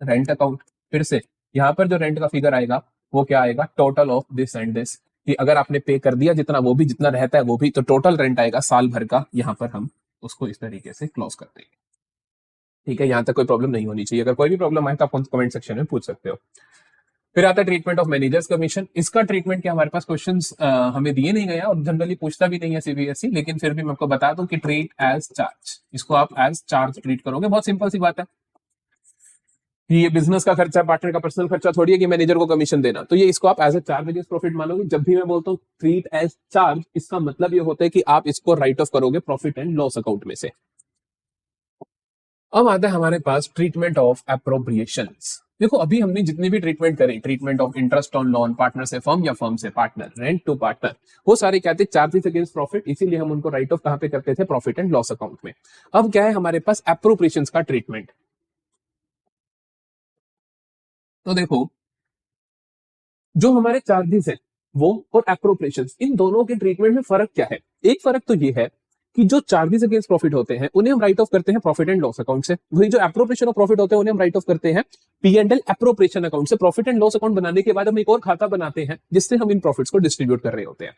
A: rent account. फिर से यहाँ पर जो रेंट का फिगर आएगा वो क्या आएगा, total of this and this, कि अगर आपने पे कर दिया जितना, वो भी जितना रहता है वो भी, तो टोटल रेंट आएगा साल भर का। यहाँ पर हम उसको इस तरीके से क्लोज कर देंगे। ठीक है, यहाँ तक कोई प्रॉब्लम नहीं होनी चाहिए। अगर कोई भी प्रॉब्लम आए तो आप कमेंट सेक्शन में पूछ सकते हो। फिर आता है ट्रीटमेंट ऑफ मैनेजर्स कमीशन। इसका ट्रीटमेंट क्या, हमारे पास क्वेश्चंस हमें दिए नहीं गया और जनरली पूछता भी नहीं है CBSE, लेकिन फिर भी मैं आपको बता दूं कि ट्रीट एज चार्ज, इसको आप एज चार्ज ट्रीट करोगे। बहुत सिंपल सी बात है कि ये बिजनेस का खर्चा, पार्टनर का पर्सनल खर्चा थोड़ी है कि मैनेजर को कमीशन देना, तो ये इसको आप as a charge against profit मानोगे। जब भी मैं बोलता हूँ ट्रीट एज चार्ज, इसका मतलब ये होता है कि आप इसको राइट ऑफ करोगे प्रॉफिट एंड लॉस अकाउंट में से। अब आता है हमारे पास ट्रीटमेंट ऑफ एप्रोप्रिएशंस। देखो अभी हमने जितनी भी ट्रीटमेंट करी, treatment of interest on loan, partner से फर्म या फर्म से पार्टनर, रेंट टू पार्टनर, वो सारे क्या थे, चार्जेस अगेंस्ट प्रॉफिट, इसीलिए हम उनको राइट ऑफ कहां पे करते थे, प्रॉफिट एंड लॉस अकाउंट में। अब क्या है हमारे पास एप्रोप्रिएशंस का ट्रीटमेंट। तो देखो जो हमारे चार्जेस है वो और एप्रोप्रिएशंस, इन दोनों के ट्रीटमेंट में फर्क क्या है। एक फर्क तो ये है कि जो चार्जेस अगेंस्ट प्रॉफिट होते हैं उन्हें हम राइट ऑफ करते हैं प्रॉफिट एंड लॉस अकाउंट से, वही जो एप्रोप्रिएशन ऑफ प्रॉफिट होते हैं उन्हें हम राइट ऑफ करते हैं P&L एप्रोप्रिएशन अकाउंट से। प्रॉफिट एंड लॉस अकाउंट बनाने के बाद हम एक और खाता बनाते हैं जिससे हम इन प्रॉफिट्स को डिस्ट्रीब्यूट कर रहे होते हैं।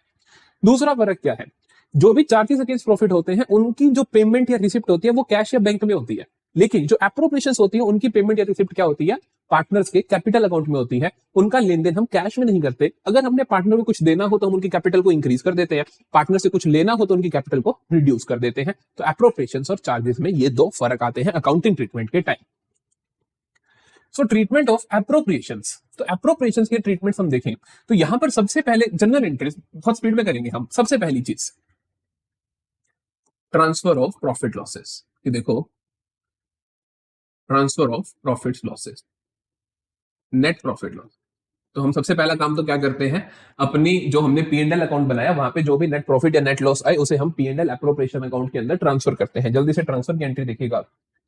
A: दूसरा फर्क क्या है, जो भी चार्जेस अगेंस्ट प्रॉफिट होते हैं उनकी जो पेमेंट या रिसिप्ट होती है वो कैश या बैंक में होती है, लेकिन जो एप्रोप्रिएशंस होती है उनकी पेमेंट या रिसिप्ट क्या होती है, पार्टनर्स के कैपिटल अकाउंट में होती है। उनका लेन देन हम कैश में नहीं करते। अगर हमने पार्टनर को कुछ देना हो तो हम उनकी कैपिटल को इंक्रीज कर देते हैं, पार्टनर से कुछ लेना हो तो उनकी कैपिटल को रिड्यूस कर देते हैं। तो एप्रोप्रिएशंस और चार्जेस में ये दो फर्क आते हैं अकाउंटिंग ट्रीटमेंट के time. So treatment of appropriations, तो एप्रोप्रिएशंस के ट्रीटमेंट हम देखें तो यहां पर सबसे पहले जनरल एंट्रीज बहुत स्पीड में करेंगे हम। सबसे पहली चीज ट्रांसफर ऑफ प्रॉफिट लॉसेस, कि देखो transfer of profits losses, net profit loss. तो हम सबसे पहला काम तो क्या करते हैं, अपनी जो हमने P&L अकाउंट बनाया वहां पे जो भी नेट प्रॉफिट या नेट लॉस आए उसे हम P&L एप्रोप्रिएशन अकाउंट के अंदर ट्रांसफर करते हैं। जल्दी से ट्रांसफर की एंट्री देखिएगा।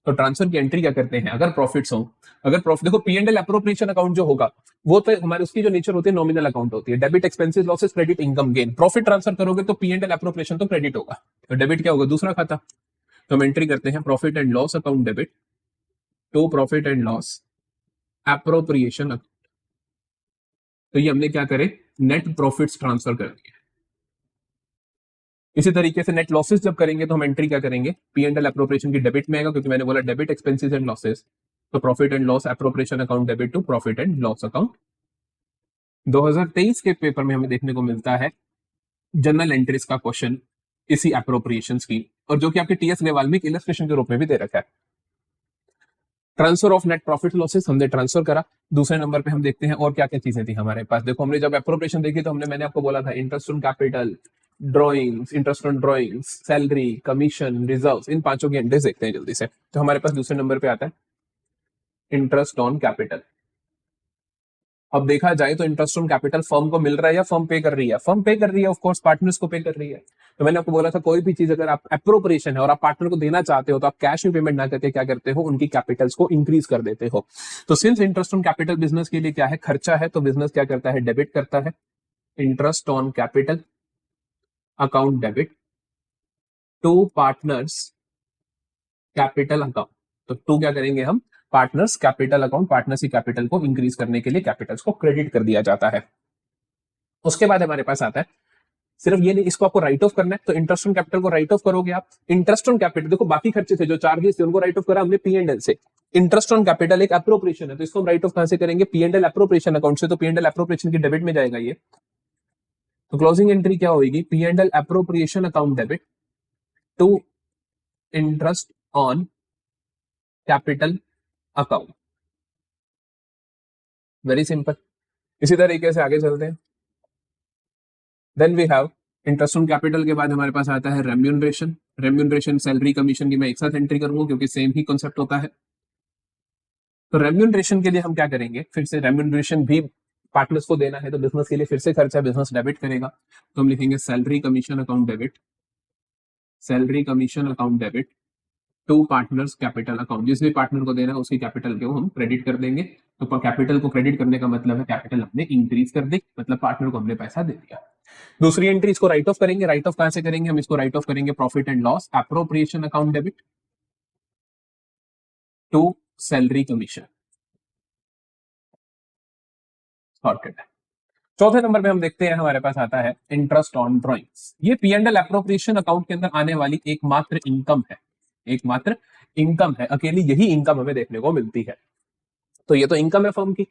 A: तो ट्रांसफर की एंट्री क्या करते हैं, अगर प्रॉफिट्स हो, अगर प्रॉफिट देखो P&L एप्रोप्रिएशन अकाउंट जो होगा वो तो हमारे उसकी जो नेचर होती है नॉमिनल अकाउंट होती है, debit expenses losses credit income gain. Profit transfer करोगे तो P&L एप्रोप्रिएशन तो क्रेडिट होगा, तो डेबिट क्या होगा, दूसरा खाता। तो हम एंट्री करते हैं profit and loss account debit to profit and loss appropriation account. तो ये हमने क्या करे, नेट प्रॉफिट्स ट्रांसफर कर दिए। इसी तरीके से नेट लॉसेस जब करेंगे तो हम एंट्री क्या करेंगे, P&L एप्रोप्रिएशन की डेबिट में आएगा, क्योंकि मैंने बोला डेबिट एक्सपेंसेस एंड लॉसेस, तो profit and loss appropriation account debit to profit and loss account. 2023 के पेपर में हमें देखने को मिलता है जनरल एंट्रीज का क्वेश्चन इसी एप्रोप्रिएशन की, और जो कि आपके TS अग्रवाल में इलस्ट्रेशन के रूप में भी दे रखा है। Transfer of net profit losses हमने ट्रांसफर करा। दूसरे नंबर पे हम देखते हैं और क्या क्या चीजें थी हमारे पास। देखो हमने जब एप्रोप्रिएशन देखी तो मैंने आपको बोला था interest on capital, drawings, interest on drawings, salary, commission, reserves, इन पांचों की एंट्रीज देखते हैं जल्दी से। तो हमारे पास दूसरे नंबर पे आता है इंटरेस्ट ऑन कैपिटल। अब देखा जाए तो इंटरेस्ट ऑन कैपिटल फर्म को मिल रहा है या फर्म पे कर रही है, फर्म पे कर रही है, ऑफ कोर्स पार्टनर्स को पे कर रही है। तो मैंने आपको बोला था कोई भी चीज अगर आप एप्रोप्रिएशन है और आप पार्टनर को देना चाहते हो तो आप कैश में पेमेंट ना करके क्या करते हो, उनकी कैपिटल्स को इंक्रीज कर देते हो। तो since interest on capital business के लिए क्या है, खर्चा है, तो बिजनेस क्या करता है, डेबिट करता है interest on capital account debit to partners capital account. तो टू क्या करेंगे हम, पार्टनर्स कैपिटल अकाउंट, पार्टनर्स की कैपिटल को इंक्रीज करने के लिए कैपिटल्स को क्रेडिट कर दिया जाता है। उसके बाद हमारे पास आता है, सिर्फ ये नहीं, इसको आपको राइट ऑफ करना है, तो इंटरेस्ट ऑन कैपिटल को राइट ऑफ करोगे आप। इंटरेस्ट ऑन कैपिटल देखो बाकी खर्चे थे जो चार्जेस थे उनको राइट ऑफ करा हमने P&L से। इंटरेस्ट ऑन कैपिटल एक एप्रोप्रिएशन है, तो इसको हम राइट ऑफ कहां से करेंगे, P&L एप्रोप्रिएशन अकाउंट से। तो P&L एप्रोप्रिएशन की डेबिट में जाएगा ये। तो क्लोजिंग एंट्री क्या होगी, P&L appropriation account debit to interest on capital account. Very simple. इसी तरीके से आगे चलते हैं। Then we have interest on capital के बाद हमारे पास आता है रेम्यूनरेशन। रेम्यूनरेशन सैलरी कमीशन की मैं एक साथ एंट्री करूंगा क्योंकि सेम ही कॉन्सेप्ट होता है। तो रेम्यूनरेशन के लिए हम क्या करेंगे, फिर से रेम्यूनरेशन भी पार्टनर्स को देना है, तो बिजनेस के लिए फिर से खर्चा बिजनेस डेबिट करेगा। तो हम लिखेंगे salary commission account debit, salary commission account debit to partners capital account. जिस भी पार्टनर को देना है उसकी कैपिटल को हम क्रेडिट कर देंगे। तो कैपिटल को क्रेडिट करने का मतलब है कैपिटल हमने इंक्रीज कर दी, मतलब पार्टनर को हमने पैसा दे दिया। दूसरी एंट्री इसको राइट ऑफ करेंगे। राइट ऑफ कहां से करेंगे, हम इसको राइट ऑफ करेंगे profit and loss appropriation account debit to salary commission. Sorted है। चौथे नंबर पे हम देखते हैं हमारे पास आता है इंटरेस्ट ऑन ड्रॉइंग्स। ये P&L एप्रोप्रिएशन अकाउंट के अंदर आने वाली एकमात्र इनकम है, एकमात्र इनकम है, अकेली यही इनकम हमें देखने को मिलती है। तो ये तो इनकम है फर्म की,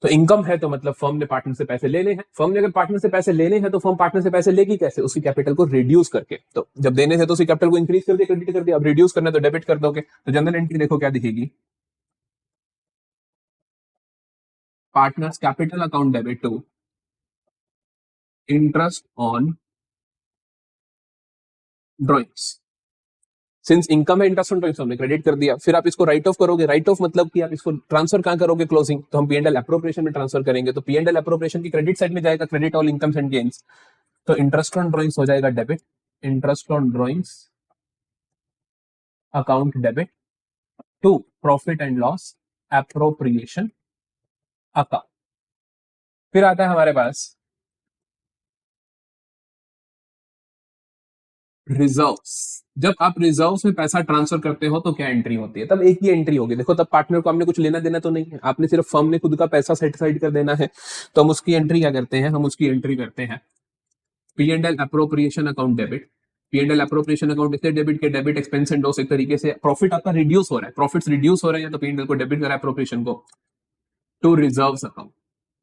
A: तो इनकम है तो मतलब फर्म ने पार्टनर से पैसे लेने हैं। फर्म ने अगर पार्टनर से पैसे लेने हैं तो फर्म पार्टनर से पैसे लेगी कैसे, उसकी कैपिटल को रिड्यूस करके। तो जब देने थे तो उसकी कैपिटल को इंक्रीज कर दिया, क्रेडिट कर दिया, अब रिड्यूस करना है तो डेबिट कर दोगे। तो जनरल एंट्री देखो क्या दिखेगी, partners capital account debit to interest on drawings. Since income है इंटरेस्ट ऑन ड्रॉइंग्स हमने क्रेडिट कर दिया, फिर आप इसको राइट ऑफ करोगे। राइट ऑफ मतलब कि आप इसको ट्रांसफर कहां करोगे, क्लोजिंग, तो हम P&L एप्रोप्रिएशन में ट्रांसफर करेंगे। तो P&L एप्रोप्रिएशन की क्रेडिट साइड में जाएगा credit all incomes and gains, तो इंटरेस्ट ऑन ड्रॉइंग्स हो जाएगा debit, interest on drawings account debit to profit and loss appropriation account. फिर आता है हमारे पास रिजर्व्स। जब आप रिजर्व्स में पैसा ट्रांसफर करते हो तो क्या एंट्री होती है, तब एक ही एंट्री होगी। देखो तब पार्टनर को हमने कुछ लेना देना तो नहीं है, आपने सिर्फ फर्म ने खुद का पैसा सेट साइड कर देना है। तो हम उसकी एंट्री क्या करते हैं, हम उसकी एंट्री करते हैं P&L appropriation account debit. P&L appropriation account इसलिए डेबिट के डेबिट एक्सपेंस एंड लॉस, एक तरीके से प्रॉफिट आपका रिड्यूस हो रहा है, प्रॉफिट्स रिड्यूस हो रहे हैं तो P&L को डेबिट करा एप्रोप्रिएशन को टू रिजर्व्स अकाउंट।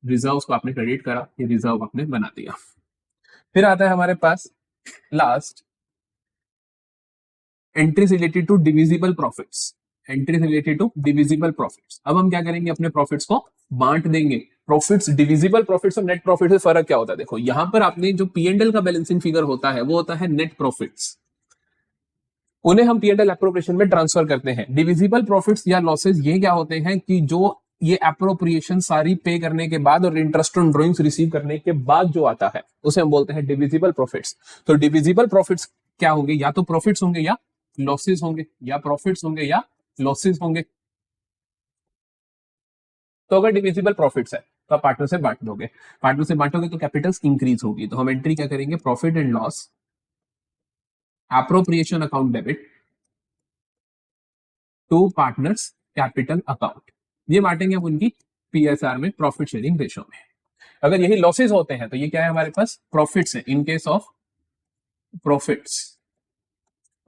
A: रिजर्व्स को आपने क्रेडिट करा, ये रिजर्व आपने बना दिया। फिर आता है हमारे पास last entries related to divisible profits, entries related to divisible profits. अब हम क्या करेंगे, अपने प्रॉफिट्स को बांट देंगे। प्रॉफिट्स, डिविजिबल प्रॉफिट्स और नेट प्रॉफिट से फर्क क्या होता है, देखो यहां पर आपने जो P&L का बैलेंसिंग फिगर होता है वो होता है नेट प्रॉफिट्स, उन्हें हम P&L एप्रोप्रिएशन में ट्रांसफर करते हैं। डिविजिबल प्रॉफिट्स या लॉसेस ये क्या होते हैं कि जो ये एप्रोप्रिएशन सारी पे करने के बाद और इंटरेस्ट ऑन ड्रॉइंग्स रिसीव करने के बाद जो आता है उसे हम बोलते हैं डिविजिबल प्रॉफिट्स। तो डिविजिबल प्रॉफिट्स क्या होंगे, या तो प्रॉफिट्स होंगे या लॉसेस होंगे, या प्रॉफिट्स होंगे या लॉसेस होंगे। तो अगर डिविजिबल प्रॉफिट्स है तो आप पार्टनर से बांट दोगे, पार्टनर से बांटोगे तो कैपिटल्स इंक्रीज होगी। तो हम एंट्री क्या करेंगे, profit and loss appropriation account debit to partners capital account, ये बांटेंगे हम उनकी पीएसआर में, प्रॉफिट शेयरिंग रेशो में। अगर यही लॉसेस होते हैं तो ये क्या है हमारे पास, प्रॉफिट्स है इन case of profits.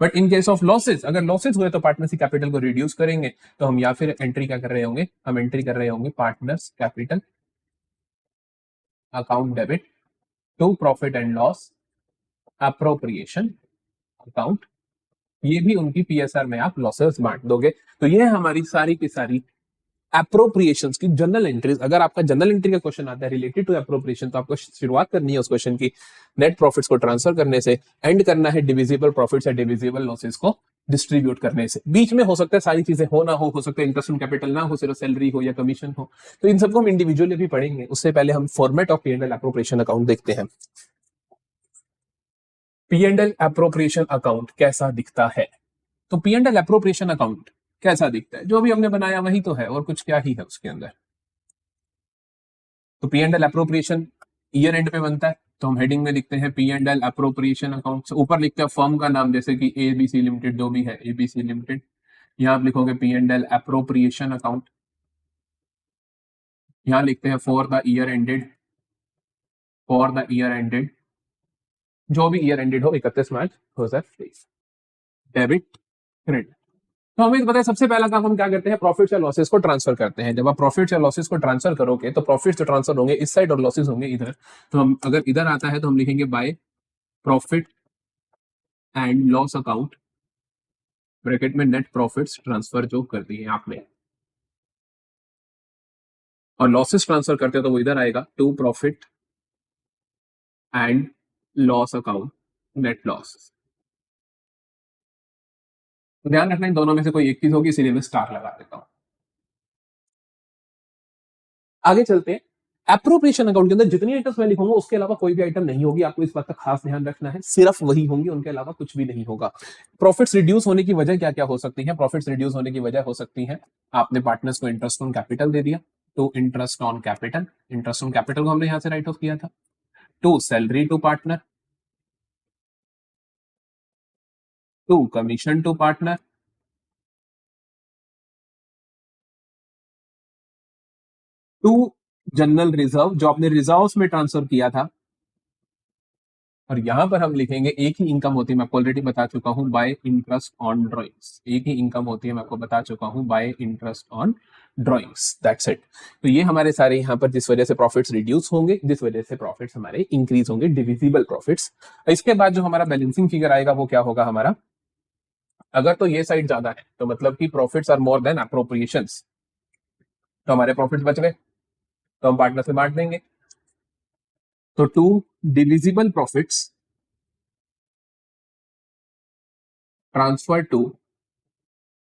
A: But in case of losses, अगर लॉसेस हुए तो पार्टनरशिप कैपिटल को रिड्यूस करेंगे। तो हम या फिर एंट्री क्या कर रहे होंगे, हम एंट्री कर रहे होंगे partners capital account debit to profit and loss appropriation account, ये भी उनकी पीएसआर में आप लॉसेस बांट दोगे। तो ये हमारी सारी की सारी एप्रोप्रिएशंस की जनरल एंट्रीज। अगर आपका जनरल एंट्री का क्वेश्चन आता है रिलेटेड टू एप्रोप्रिएशन तो आपको शुरुआत करनी है उस क्वेश्चन की नेट प्रॉफिट्स को ट्रांसफर करने से, एंड करना है डिविजिबल प्रॉफिट्स या डिविजिबल लॉसेस को डिस्ट्रीब्यूट करने से। बीच में हो सकता है सारी चीजें हो ना हो सकता है इंटरेस्ट ऑन कैपिटल ना हो, सिर्फ सैलरी हो या कमीशन हो, तो इन सबको हम इंडिविजुअली भी पढ़ेंगे। उससे पहले हम format of P&L appropriation account देखते हैं। P&L एप्रोप्रिएशन अकाउंट कैसा दिखता है, तो P&L एप्रोप्रिएशन अकाउंट कैसा दिखता है, जो भी हमने बनाया वही तो है और कुछ क्या ही है उसके अंदर। तो P&L एप्रोप्रिएशन ईयर एंड पे बनता है, तो हम हेडिंग में लिखते हैं P&L एप्रोप्रिएशन अकाउंट। ऊपर लिखते हैं फर्म का नाम, जैसे कि ABC लिमिटेड जो भी है, ABC लिमिटेड। यहाँ आप लिखोगे P&L एप्रोप्रिएशन अकाउंट। यहाँ लिखते हैं for the year ended, for the year ended, जो भी ईयर एंडेड हो 31 मार्च 2023। Debit credit. तो हमें पता है सबसे पहला काम हम क्या करते हैं, प्रॉफिट्स या लॉसेस को ट्रांसफर करते हैं। जब आप प्रॉफिट्स या लॉसेस को ट्रांसफर करोगे तो प्रॉफिट्स तो ट्रांसफर होंगे इस साइड और लॉसेस होंगे इधर। तो हम अगर इधर आता है तो हम लिखेंगे bye profit and loss account, bracket में नेट प्रॉफिट्स ट्रांसफर जो कर दिए आपने, और लॉसेस ट्रांसफर करते हैं तो वो इधर आएगा to profit and loss account net loss. ध्यान रखना इन दोनों में से कोई एक चीज होगी, इसीलिए मैं स्टार लगा देता हूं। आगे चलते हैं। एप्रोप्रिएशन अकाउंट के अंदर जितनी आइटम्स मैं लिखूंगा उसके अलावा कोई भी आइटम नहीं होगी, आपको इस बात का खास ध्यान रखना है, सिर्फ वही होंगी, उनके अलावा कुछ भी नहीं होगा। प्रॉफिट्स रिड्यूस होने की वजह क्या क्या हो सकती है, प्रॉफिट्स रिड्यूस होने की वजह हो सकती है आपने पार्टनर्स को इंटरेस्ट ऑन कैपिटल दे दिया, तो interest on capital, interest on capital को हमने यहां से राइट ऑफ किया था, to salary to partner, to commission to partner, to general reserve जो आपने रिजर्व्स में ट्रांसफर किया था, और यहां पर हम लिखेंगे एक ही इनकम होती है, मैं आपको ऑलरेडी बता चुका हूं, बाय इंटरेस्ट ऑन ड्राइंग्स। एक ही इनकम होती है, मैं आपको बता चुका हूं, bye interest on drawings, that's it. तो ये हमारे सारे यहां पर जिस वजह से प्रॉफिट्स रिड्यूस होंगे, जिस वजह से प्रॉफिट्स हमारे इंक्रीज होंगे, डिविजिबल प्रॉफिट्स। इसके बाद जो हमारा बैलेंसिंग फिगर आएगा वो क्या होगा हमारा, अगर तो ये साइड ज्यादा है तो मतलब कि profits are more than appropriations, तो हमारे प्रॉफिट्स बच गए, तो हम पार्टनर से बांट देंगे। तो to divisible profits transfer to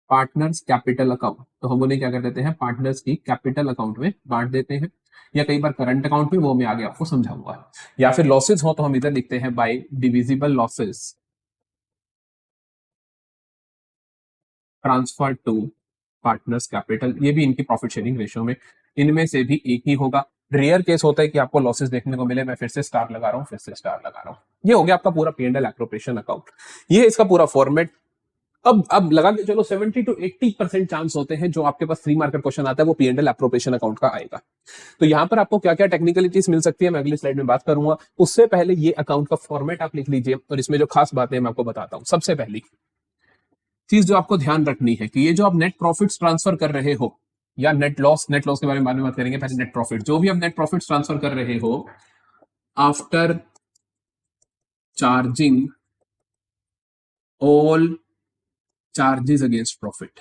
A: partners capital account, तो हम उन्हें क्या कर देते हैं, पार्टनर्स की कैपिटल अकाउंट में बांट देते हैं, या कई बार करंट अकाउंट में, वो मैं आगे आपको समझाऊंगा। या फिर लॉसेस हो तो हम इधर लिखते हैं by divisible losses transfer to partners capital, ये भी इनकी प्रॉफिट शेयरिंग रेशियो में इनमें से भी एक ही होगा। रेयर केस होता है कि आपको लॉसेस देखने को मिले, मैं फिर से स्टार लगा रहा हूं, फिर से स्टार लगा रहा हूं। ये हो गया आपका पूरा P&L एप्रोप्रिएशन अकाउंट, ये इसका पूरा फॉर्मेट। अब लगा के चलो 70 to 80% चांस होते हैं जो आपके पास 3 मार्कर क्वेश्चन आता है वो P&L एप्रोप्रिएशन अकाउंट का आएगा। तो यहां पर आपको क्या क्या टेक्निकलिटीज मिल सकती है मैं अगली स्लाइड में बात करूंगा। उससे पहले ये अकाउंट का फॉर्मेट आप लिख लीजिए, और इसमें जो खास बातें हैं मैं आपको बताता हूं। सबसे पहली चीज जो आपको ध्यान रखनी है कि ये जो आप नेट प्रॉफिट्स ट्रांसफर कर रहे हो या नेट लॉस के बारे में बाद में बात करेंगे, पहले नेट प्रॉफिट, जो भी आप नेट प्रॉफिट्स ट्रांसफर कर रहे हो after charging all charges against profit,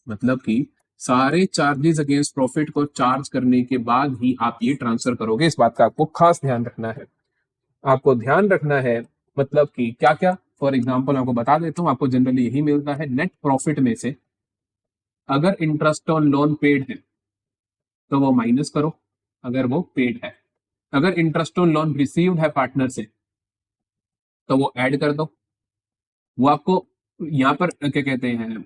A: मतलब कि सारे चार्जेस अगेंस्ट प्रॉफिट को चार्ज करने के बाद ही आप ये ट्रांसफर करोगे। इस बात का आपको खास ध्यान रखना है, आपको ध्यान रखना है। मतलब कि क्या क्या, फॉर एग्जाम्पल आपको बता देता हूँ, आपको जनरली यही मिलता है, नेट प्रॉफिट में से अगर इंटरेस्ट ऑन लोन पेड है तो वो माइनस करो, अगर वो पेड है। अगर इंटरेस्ट ऑन लोन रिसीव्ड है पार्टनर से तो वो ऐड कर दो। वो आपको यहाँ पर क्या कहते हैं,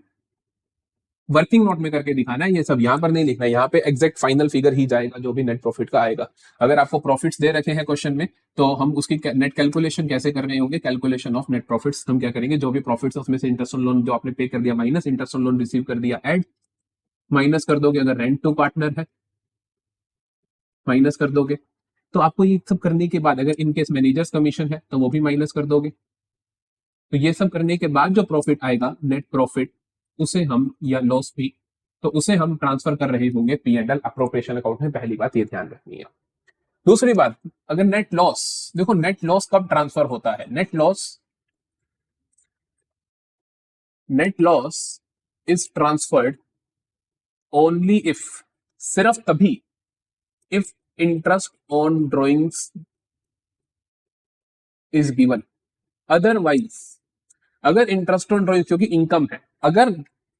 A: वर्किंग नोट में करके दिखाना है, ये सब यहाँ पर नहीं लिखना है। यहाँ पे एग्जैक्ट फाइनल फिगर ही जाएगा जो भी नेट प्रॉफिट का आएगा। अगर आपको प्रॉफिट्स दे रखे हैं क्वेश्चन में तो हम उसकी नेट कैलकुलेशन कैसे कर रहे होंगे, कैलकुलेशन ऑफ नेट प्रॉफिट्स हम क्या करेंगे, जो भी प्रॉफिट्स है उसमें से इंटरेस्ट ऑन लोन जो आपने पे कर दिया minus, interest on loan receive कर दिया ऐड, माइनस कर दोगे। अगर रेंट टू पार्टनर है माइनस कर दोगे। तो आपको ये सब करने के बाद अगर इनकेस मैनेजर्स कमीशन है तो वो भी माइनस कर दोगे। तो ये सब करने के बाद जो प्रॉफिट आएगा नेट प्रॉफिट, उसे हम, या लॉस भी, तो उसे हम ट्रांसफर कर रहे होंगे P&L अप्रोप्रिएशन अकाउंट में। पहली बात ये ध्यान रखनी है। दूसरी बात, अगर नेट लॉस, देखो नेट लॉस कब ट्रांसफर होता है, net loss is transferred only if, सिर्फ तभी, if interest on drawings is given. Otherwise, अगर इंटरेस्ट ऑन ड्रॉइंग क्योंकि इनकम है, अगर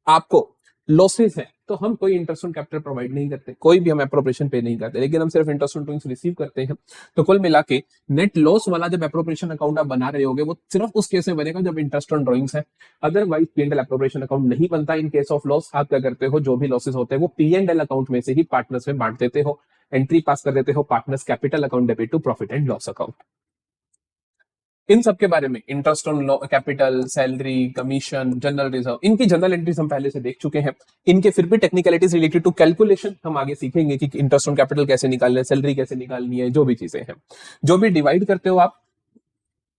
A: आपको लॉसेस है तो हम कोई इंटरेस्ट ऑन कैपिटल प्रोवाइड नहीं करते, कोई भी हम एप्रोप्रिएशन पे नहीं करते, लेकिन हम सिर्फ इंटरेस्ट ऑन ड्रॉइंग्स रिसीव करते हैं। तो कुल मिला के नेट लॉस वाला जब एप्रोप्रिएशन अकाउंट आप बना रहे होगे वो सिर्फ उस केस में बनेगा जब इंटरेस्ट ऑन ड्रॉइंग्स है। अदरवाइज P&L एप्रोप्रिएशन अकाउंट नहीं बनता। इन केस ऑफ लॉस आप क्या करते हो, जो भी लॉसेस होते हैं वो P&L अकाउंट में से ही पार्टनर्स में बांट देते हो, एंट्री पास कर देते हो partners capital account debit to profit and loss account. इन सब के बारे में, interest on capital, salary, commission, general reserve, इनकी जनरल एंट्रीज हम पहले से देख चुके हैं। इनके फिर भी टेक्निकलिटीज रिलेटेड टू कैलकुलेशन हम आगे सीखेंगे कि इंटरेस्ट ऑन कैपिटल कैसे निकालना है, सैलरी कैसे निकालनी है, जो भी चीजें हैं। जो भी डिवाइड करते हो आप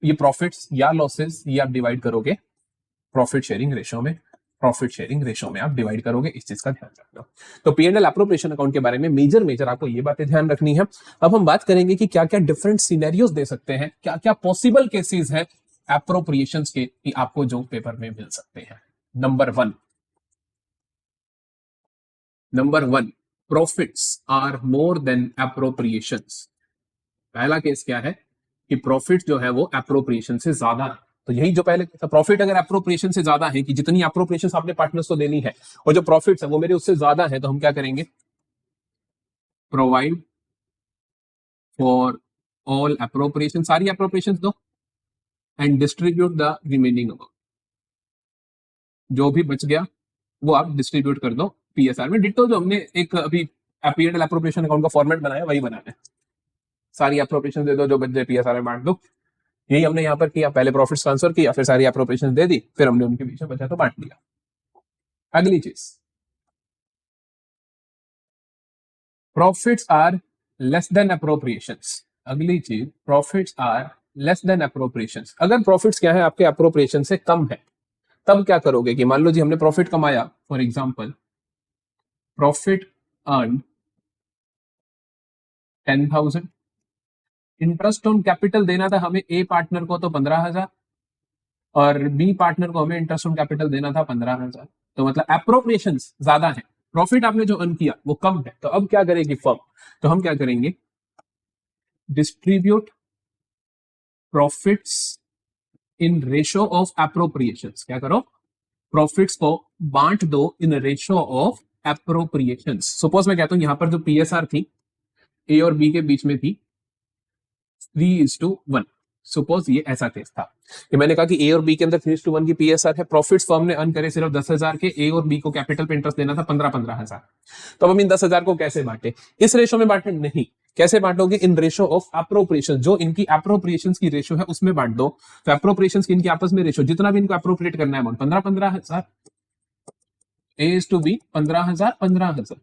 A: ये प्रॉफिट्स या लॉसेस, ये आप डिवाइड करोगे प्रॉफिट शेयरिंग रेशो में, प्रॉफिट शेयरिंग रेशो में आप डिवाइड करोगे, इस चीज का ध्यान रखना। तो P&L एप्रोप्रिएशन अकाउंट के बारे में मेजर आपको ये बातें ध्यान रखनी है। अब हम बात करेंगे कि क्या क्या डिफरेंट सिनेरियोज दे सकते हैं, क्या क्या पॉसिबल केसेस हैं एप्रोप्रिएशन के कि आपको जो पेपर में मिल सकते हैं। Number one, profits are more than appropriations. पहला केस क्या है कि प्रॉफिट जो है वो एप्रोप्रिएशन से ज्यादा है। तो यही जो पहले था, प्रॉफिट अगर एप्रोप्रिएशन से ज्यादा है, कि जितनी एप्रोप्रिएशन आपने पार्टनर्स को देनी है और जो प्रॉफिट्स है वो मेरे उससे ज्यादा है, तो हम क्या करेंगे, प्रोवाइड फॉर ऑल एप्रोप्रिएशन, सारी एप्रोप्रिएशन दो and distribute the remaining amount. जो भी बच गया वो आप डिस्ट्रीब्यूट कर दो PSR में। डिट्टो जो हमने एक अभी P&L एप्रोप्रिएशन अकाउंट का फॉर्मेट बनाया वही बनाना है। सारी एप्रोप्रिएशन दे दो, जो बच जाए PSR में बांट दो। यही हमने यहाँ पर किया, पहले प्रॉफिट्स ट्रांसफर किया, फिर सारी एप्रोप्रिएशन दे दी, फिर हमने उनके बीच में बचा तो बांट दिया। अगली चीज, profits are less than appropriations. अगली चीज, profits are less than appropriations. अगर प्रॉफिट्स क्या है आपके एप्रोप्रिएशन से कम है, तब क्या करोगे कि मान लो जी हमने प्रॉफिट कमाया, for example profit earn 10,000, interest on capital देना था हमें A पार्टनर को तो 15,000 और B पार्टनर को हमें इंटरेस्ट ऑन कैपिटल देना था 15,000। तो मतलब एप्रोप्रिएशन ज्यादा है, प्रॉफिट आपने जो अर्न किया वो कम है। तो अब क्या करेगी फर्म, तो हम क्या करेंगे, distribute profits in ratio of appropriations. क्या करो, प्रॉफिट्स को बांट दो in ratio of appropriations. Suppose मैं कहता हूं यहां पर जो PSR थी A और B के बीच में थी 3:1। सपोज ये ऐसा केस था कि मैंने कहा कि A और B के अंदर 3:1 की PSR है, प्रॉफिट्स फर्म ने अर्न करे सिर्फ 10,000 के, A और B को कैपिटल पे इंटरेस्ट देना था 15,000। तो अब हम इन 10,000 को कैसे बांटे, इस रेशो में बांटे नहीं, कैसे बांटोगे, इन रेशो ऑफ एप्रोप्रिएशन, जो इनकी एप्रोप्रिएशन की रेशो है उसमें बांट दो। तो एप्रोप्रिएशन की इनकी आपस में रेशो, जितना भी इनको एप्रोप्रिएट करना है अमाउंट 15,000, A/B 15,000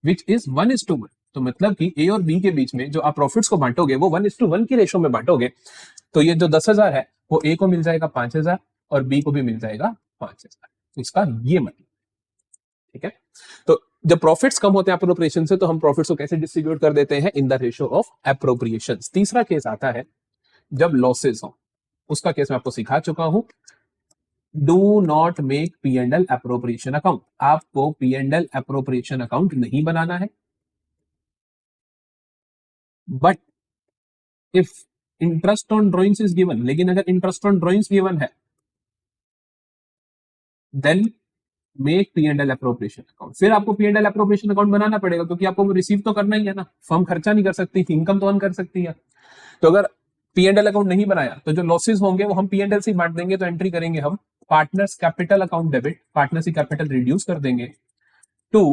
A: विच इज 1:1। तो मतलब कि A और B के बीच में जो आप प्रॉफिट्स को बांटोगे वो 1:1 की रेशो में बांटोगे। तो ये जो 10,000 है वो A को मिल जाएगा 5,000 और B को भी मिल जाएगा 5,000। तो इसका ये मतलब, ठीक है। तो जब प्रॉफिट्स कम होते हैं एप्रोप्रिएशन से, तो हम प्रॉफिट्स को कैसे डिस्ट्रीब्यूट कर देते हैं, in the ratio of appropriations. तीसरा केस आता है जब लॉसेस हो, उसका केस मैं आपको सिखा चुका हूं। Do not make P&L appropriation account. आपको P&L एप्रोप्रिएशन अकाउंट नहीं बनाना है, but if interest on drawings is given, लेकिन अगर इंटरेस्ट ऑन ड्रॉइंग्स गिवन है then make P and L appropriation account. फिर आपको P and L appropriation account बनाना पड़ेगा, क्योंकि आपको वो रिसीव तो करना ही है ना, फर्म खर्चा नहीं कर सकती, इनकम तो अर्न कर सकती है। तो अगर पी एंड एल अकाउंट नहीं बनाया तो जो लॉसेस होंगे वो हम पी एंड एल से बांट देंगे। तो एंट्री करेंगे हम partners capital account debit, partners की कैपिटल रिड्यूस कर देंगे to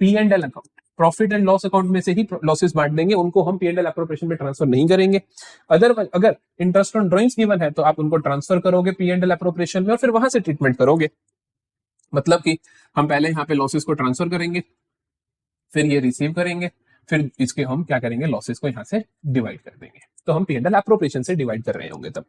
A: P and L account, profit and loss account में से ही लॉसेस बांट देंगे, उनको हम पी एंड एल अप्रोप्रिएशन में ट्रांसफर नहीं करेंगे। अदरवाइज अगर इंटरेस्ट ऑन ड्रॉइंग्स गिवन है तो आप उनको ट्रांसफर करोगे पी एंड एल अप्रोप्रिएशन में और फिर वहां से ट्रीटमेंट करोगे। मतलब कि हम पहले यहाँ पे लॉसेस को ट्रांसफर करेंगे, फिर ये रिसीव करेंगे, फिर इसके हम क्या करेंगे, लॉसेस को यहाँ से डिवाइड कर देंगे। तो हम पी एंड एल अप्रोप्रिएशन से डिवाइड कर रहे होंगे तब।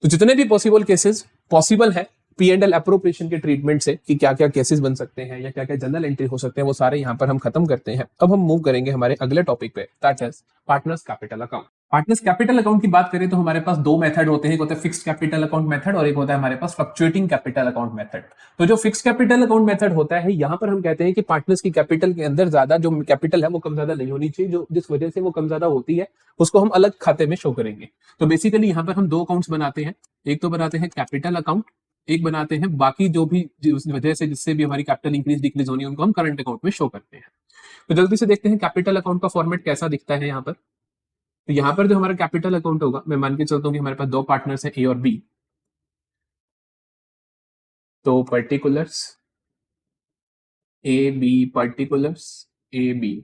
A: तो जितने भी पॉसिबल केसेस पॉसिबल है पी एंड एल अप्रोप्रिएशन के ट्रीटमेंट से, कि क्या क्या केसेस बन सकते हैं या क्या क्या जनरल एंट्री हो सकते हैं, वो सारे यहाँ पर हम खत्म करते हैं। अब हम मूव करेंगे हमारे अगले टॉपिक पे, that is partners capital account. Partners capital account की बात करें तो हमारे पास दो मेथड होते हैं, एक होता है फिक्स्ड कैपिटल अकाउंट मेथड और एक होता है हमारे पास फ्लक्चुएटिंग कैपिटल अकाउंट मेथड। तो जो फिक्स्ड कैपिटल अकाउंट मेथड होता है, यहाँ पर हम कहते हैं कि पार्टनर्स की कैपिटल के अंदर ज्यादा जो कैपिटल है वो कम ज्यादा नहीं होनी चाहिए, जो जिस वजह से वो कम ज्यादा होती है उसको हम अलग खाते में शो करेंगे। तो बेसिकली यहाँ पर हम दो अकाउंट्स बनाते हैं, एक तो बनाते हैं कैपिटल अकाउंट, एक बनाते हैं बाकी जो भी उस वजह से जिससे भी हमारी कैपिटल इंक्रीज डिक्रीज होनी है उनको हम करंट अकाउंट में शो करते हैं। तो जल्दी से देखते हैं कैपिटल अकाउंट का फॉर्मेट कैसा दिखता है यहाँ पर। तो यहाँ पर जो हमारा कैपिटल अकाउंट होगा, मैं मान के चलता हूँ कि हमारे पास दो पार्टनर्स हैं ए और बी। तो particulars A B, particulars A B,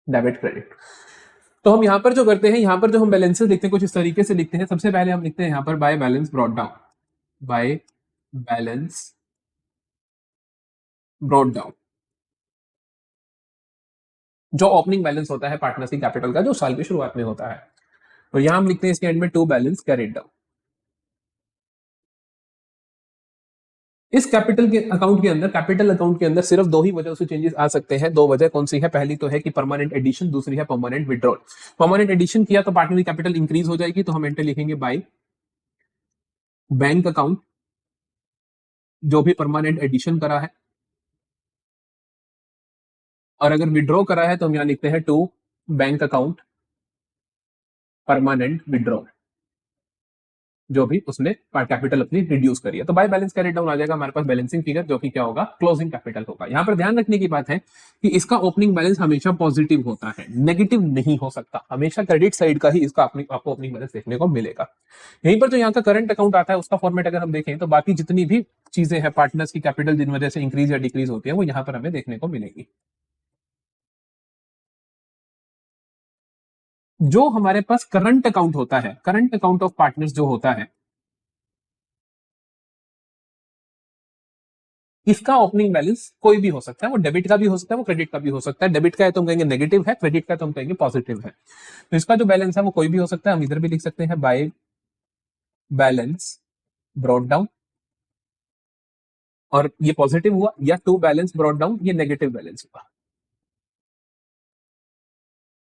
A: debit credit. तो हम यहाँ पर जो करते हैं, यहाँ पर जो हम बैलेंसेस लिखते हैं कुछ इस तरीके से लिखते हैं। सबसे पहले हम लिखते हैं यहाँ पर by balance brought down, by balance brought down, जो ओपनिंग बैलेंस होता है पार्टनर्स की कैपिटल का, जो साल की शुरुआत में होता है। तो यहां हम लिखते हैं इसके एंड में टू बैलेंस कैरिड डाउन। इस कैपिटल के अकाउंट के अंदर, कैपिटल अकाउंट के अंदर सिर्फ दो ही वजह से चेंजेस आ सकते हैं। दो वजह कौन सी है, पहली तो है कि परमानेंट एडिशन, दूसरी है परमानेंट विड्रॉल। परमानेंट एडिशन किया तो पार्टनर की कैपिटल इंक्रीज हो जाएगी, तो हम एंटर लिखेंगे बाय बैंक अकाउंट जो भी परमानेंट एडिशन करा है, और अगर विड्रॉ करा है तो हम यहां लिखते हैं to bank account permanent withdraw, जो भी उसने कैपिटल अपनी रिड्यूस करी है। तो बाय बैलेंस कैरिड डाउन आ जाएगा हमारे पास बैलेंसिंग फिगर, जो कि क्या होगा, क्लोजिंग कैपिटल होगा। यहां पर ध्यान रखने की बात है कि इसका ओपनिंग बैलेंस हमेशा पॉजिटिव होता है, नेगेटिव नहीं हो सकता। हमेशा क्रेडिट साइड का ही इसका आपको ओपनिंग बैलेंस देखने को मिलेगा। यहीं पर जो यहाँ का करंट अकाउंट आता है उसका फॉर्मेट अगर हम देखें तो बाकी जितनी भी चीजें हैं पार्टनर्स की कैपिटल जिन वजह से इंक्रीज या डिक्रीज होती है वो यहाँ पर हमें देखने को मिलेगी। जो हमारे पास करंट अकाउंट होता है, करंट अकाउंट ऑफ पार्टनर्स जो होता है, इसका ओपनिंग बैलेंस कोई भी हो सकता है, वो डेबिट का भी हो सकता है, वो क्रेडिट का भी हो सकता है। डेबिट का है तो हम कहेंगे नेगेटिव है, क्रेडिट का तो हम कहेंगे पॉजिटिव है। तो इसका जो बैलेंस है वो कोई भी हो सकता है। हम इधर भी लिख सकते हैं बाय बैलेंस ब्रॉट डाउन, और ये पॉजिटिव हुआ, या टू बैलेंस ब्रॉट डाउन, ये नेगेटिव बैलेंस हुआ।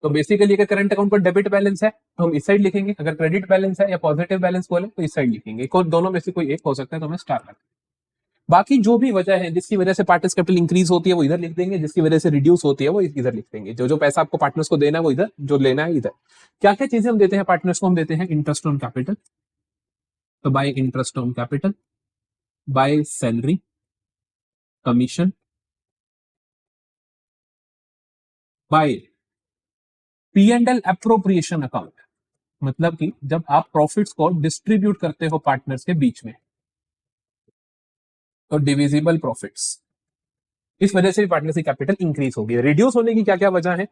A: तो बेसिकली अगर करंट अकाउंट पर डेबिट बैलेंस है तो हम इस साइड लिखेंगे, अगर क्रेडिट बैलेंस है या पॉजिटिव बैलेंस बोले तो इस साइड लिखेंगे। दोनों में से कोई एक हो सकता है तो हमें स्टार रखेंगे। बाकी जो भी वजह है जिसकी वजह से पार्टनर्स कैपिटल इंक्रीज होती है वो इधर लिख देंगे, जिसकी वजह से रिड्यूस होती है वो इधर लिख देंगे। जो जो पैसा आपको पार्टनर्स को देना है वो इधर, जो लेना है इधर। क्या क्या चीजें हम देते हैं पार्टनर्स को, हम देते हैं इंटरेस्ट ऑन कैपिटल, तो by interest on capital, by salary, commission, by P and L appropriation account, मतलब कि जब आप प्रॉफिट्स को डिस्ट्रीब्यूट करते हो पार्टनर्स के बीच में, तो डिविजिबल प्रॉफिट्स, इस वजह से भी पार्टनर्स की कैपिटल इंक्रीज होगी। रिड्यूस होने की क्या क्या वजह है,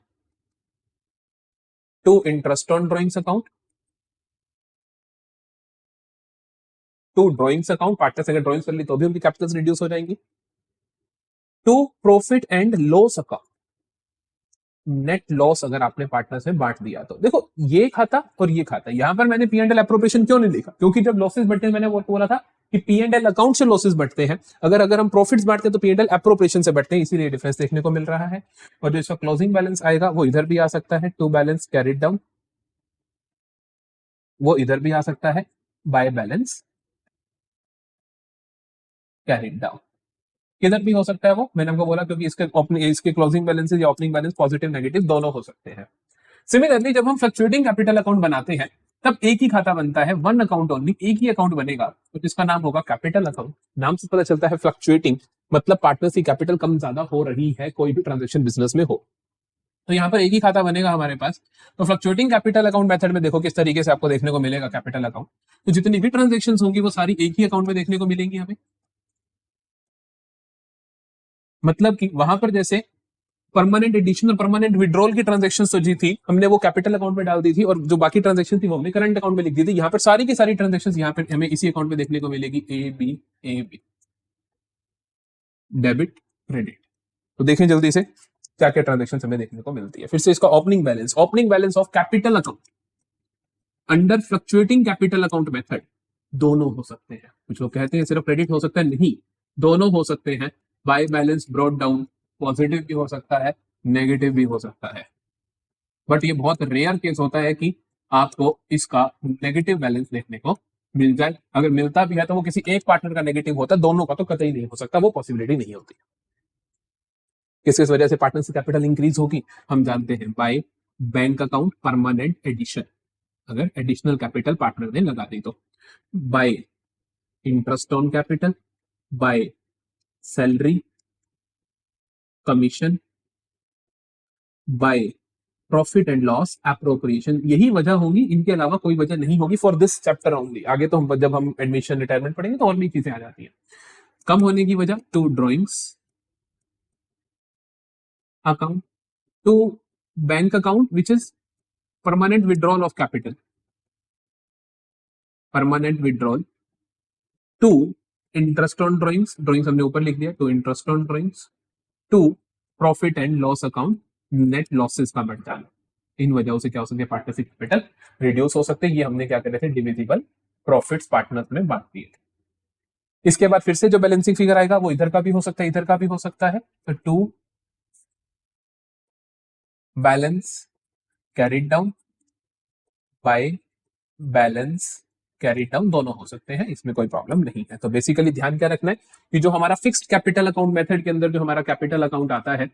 A: to interest on drawings account, to drawings account, partners अगर ड्रॉइंग्स कर ली तो भी उनकी कैपिटल्स रिड्यूस हो जाएंगी, to profit and loss account, net loss अगर आपने पार्टनर से बांट दिया तो। देखो ये खाता और ये खाता, यहां पर मैंने पी एंड एल अप्रोप्रिएशन क्यों नहीं लिखा, क्योंकि जब लॉसेस बढ़ते हैं मैंने वो बोला था कि पी एंड एल अकाउंट से लॉसेस बढ़ते हैं, अगर हम प्रॉफिट्स बांटते हैं तो पी एंड एल अप्रोप्रिएशन से बढ़ते हैं, इसीलिए डिफरेंस देखने को मिल रहा है। और जो इसका क्लोजिंग बैलेंस आएगा वो इधर भी आ सकता है, टू बैलेंस कैरिड डाउन, वो इधर भी आ सकता है बाय बैलेंस कैरिड डाउन। किधर भी हो सकता है वो, मैंने आपको बोला, क्योंकि इसके क्लोजिंग बैलेंसेस या ओपनिंग बैलेंस पॉजिटिव नेगेटिव दोनों हो सकते हैं। सिमिलरली जब हम फ्लक्चुएटिंग कैपिटल अकाउंट बनाते हैं तब एक ही खाता बनता है, वन अकाउंट ओनली, एक ही अकाउंट बनेगा, तो जिसका नाम होगा कैपिटल अकाउंट। नाम से पता चलता है फ्लक्चुएटिंग मतलब पार्टनर्स की कैपिटल कम ज्यादा हो रही है कोई भी ट्रांजेक्शन बिजनेस में हो, तो यहाँ पर एक ही खाता बनेगा हमारे पास। तो फ्लक्चुएटिंग कैपिटल अकाउंट मेथड में देखो किस तरीके से आपको देखने को मिलेगा कैपिटल अकाउंट, तो जितनी भी ट्रांजेक्शन होंगी वो सारी एक ही अकाउंट में देखने को मिलेंगी हमें। मतलब कि वहां पर जैसे परमानेंट एडिशन और परमानेंट विड्रॉल की ट्रांजेक्शन तो जी थी, हमने वो कैपिटल अकाउंट में डाल दी थी, और जो बाकी ट्रांजेक्शन थी वो हमने करंट अकाउंट में लिख दी थी। यहाँ पर सारी की सारी ट्रांजेक्शन यहाँ पर हमें इसी अकाउंट में देखने को मिलेगी, ए बी डेबिट क्रेडिट। तो देखें जल्दी से क्या क्या ट्रांजेक्शन हमें देखने को मिलती है। फिर से इसका opening balance of capital account under fluctuating capital account method दोनों हो सकते हैं। कुछ लोग कहते हैं सिर्फ क्रेडिट हो सकता है, नहीं, दोनों हो सकते हैं। By balance brought down, positive भी हो सकता है, नेगेटिव भी हो सकता है, बट ये बहुत रेयर केस होता है कि आपको इसका नेगेटिव बैलेंस देखने को मिल जाए। अगर मिलता भी है तो वो किसी एक पार्टनर का नेगेटिव होता है, दोनों का तो कतई नहीं हो सकता, वो पॉसिबिलिटी नहीं होती। किस किस वजह से पार्टनर की कैपिटल इंक्रीज होगी, हम जानते हैं by bank account permanent addition, अगर एडिशनल कैपिटल पार्टनर ने लगा दी तो, by interest on capital, by salary commission, by profit and loss appropriation. यही वजह होगी, इनके अलावा कोई वजह नहीं होगी फॉर दिस चैप्टर ओनली। आगे तो जब हम एडमिशन रिटायरमेंट पढ़ेंगे तो और भी चीजें आ जाती हैं। कम होने की वजह to drawings account, to bank account which is permanent withdrawal of capital, permanent withdrawal, to interest on drawings, drawings हमने ऊपर लिख दिया, to interest on drawings, to profit and loss account, net losses का बढ़ जाना। इन वजहों से क्या हो सकती है, पार्टनरशिप कैपिटल रिड्यूस हो सकते हैं। ये हमने क्या करे थे, डिविजिबल प्रॉफिट्स पार्टनर्स में बांट दिए थे। इसके बाद फिर से जो बैलेंसिंग फिगर आएगा वो इधर का भी हो सकता है, इधर का भी हो सकता है। तो to balance carried down by balance carry down दोनों हो सकते हैं, इसमें कोई प्रॉब्लम नहीं है। तो बेसिकली ध्यान क्या रखना है कि जो हमारा फिक्स्ड कैपिटल अकाउंट मेथड के अंदर जो हमारा कैपिटल अकाउंट आता है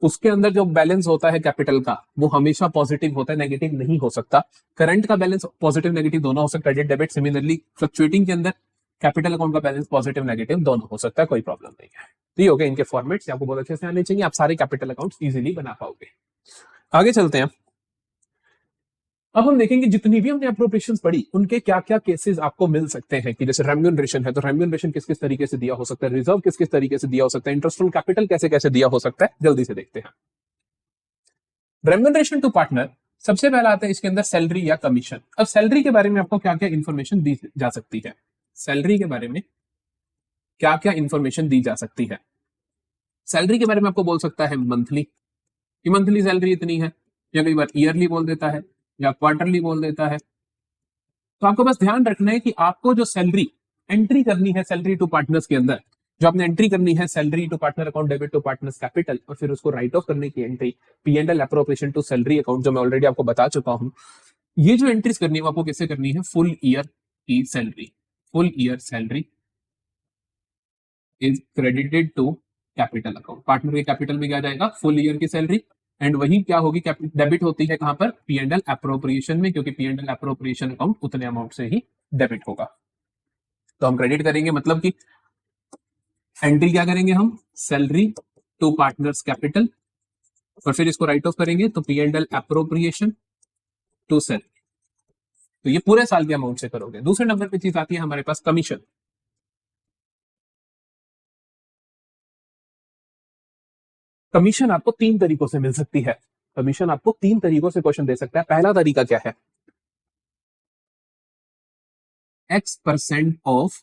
A: उसके अंदर जो बैलेंस होता है कैपिटल का वो हमेशा पॉजिटिव होता है, नेगेटिव नहीं हो सकता। करंट का बैलेंस पॉजिटिव नेगेटिव दोनों हो सकता है, क्रेडिट डेबिट। सिमिलरली फ्लक्चुएटिंग के अंदर कैपिटल अकाउंट का बैलेंस पॉजिटिव नेगेटिव दोनों हो सकता है, कोई प्रॉब्लम नहीं है। तो ये हो गए इनके फॉर्मेट्स, आपको बहुत अच्छे से आने चाहिए, आप सारे कैपिटल अकाउंट इजिली बना पाओगे। आगे चलते हैं। अब हम देखेंगे जितनी भी हमने अप्रोप्रिएशंस पढ़ी उनके क्या क्या केसेस आपको मिल सकते हैं, कि जैसे रेम्यूनरेशन है तो रेम्यूनरेशन किस किस तरीके से दिया हो सकता है, रिजर्व किस किस तरीके से दिया हो सकता है, इंटरेस्ट ऑन कैपिटल कैसे कैसे दिया हो सकता है, जल्दी से देखते हैं। रेम्यूनरेशन टू पार्टनर सबसे पहला आता है इसके अंदर सैलरी या कमीशन। अब सैलरी के बारे में आपको क्या क्या इंफॉर्मेशन दी जा सकती है, सैलरी के बारे में क्या क्या इंफॉर्मेशन दी जा सकती है। सैलरी के बारे में आपको बोल सकता है मंथली, कि मंथली सैलरी इतनी है, या कई बार ईयरली बोल देता है, या क्वार्टरली बोल देता है। तो आपको बस ध्यान रखना है कि आपको जो सैलरी एंट्री करनी है सैलरी टू पार्टनर्स के अंदर, जो आपने एंट्री करनी है salary to partner account debit to partners capital, और फिर उसको राइट ऑफ करने की entry P and L appropriation to salary account, जो मैं ऑलरेडी आपको बता चुका हूं। ये जो एंट्रीज करनी है वो आपको कैसे करनी है, फुल ईयर की salary, full year salary is credited to capital account. Partner के कैपिटल में क्या जाएगा, फुल ईयर की सैलरी, एंड वही क्या होगी, डेबिट होती है कहां पर, पी एंड एल एप्रोप्रिएशन में, क्योंकि P and L appropriation account उतने अमाउंट से ही डेबिट होगा। तो हम क्रेडिट करेंगे, मतलब कि एंट्री क्या करेंगे हम, सैलरी टू पार्टनर्स कैपिटल, और फिर इसको राइट ऑफ करेंगे तो P and L appropriation to salary. तो ये पूरे साल के अमाउंट से करोगे। दूसरे नंबर पे चीज आती है हमारे पास कमीशन। कमीशन आपको तीन तरीकों से मिल सकती है, कमीशन आपको तीन तरीकों से क्वेश्चन दे सकता है। पहला तरीका क्या है, X% ऑफ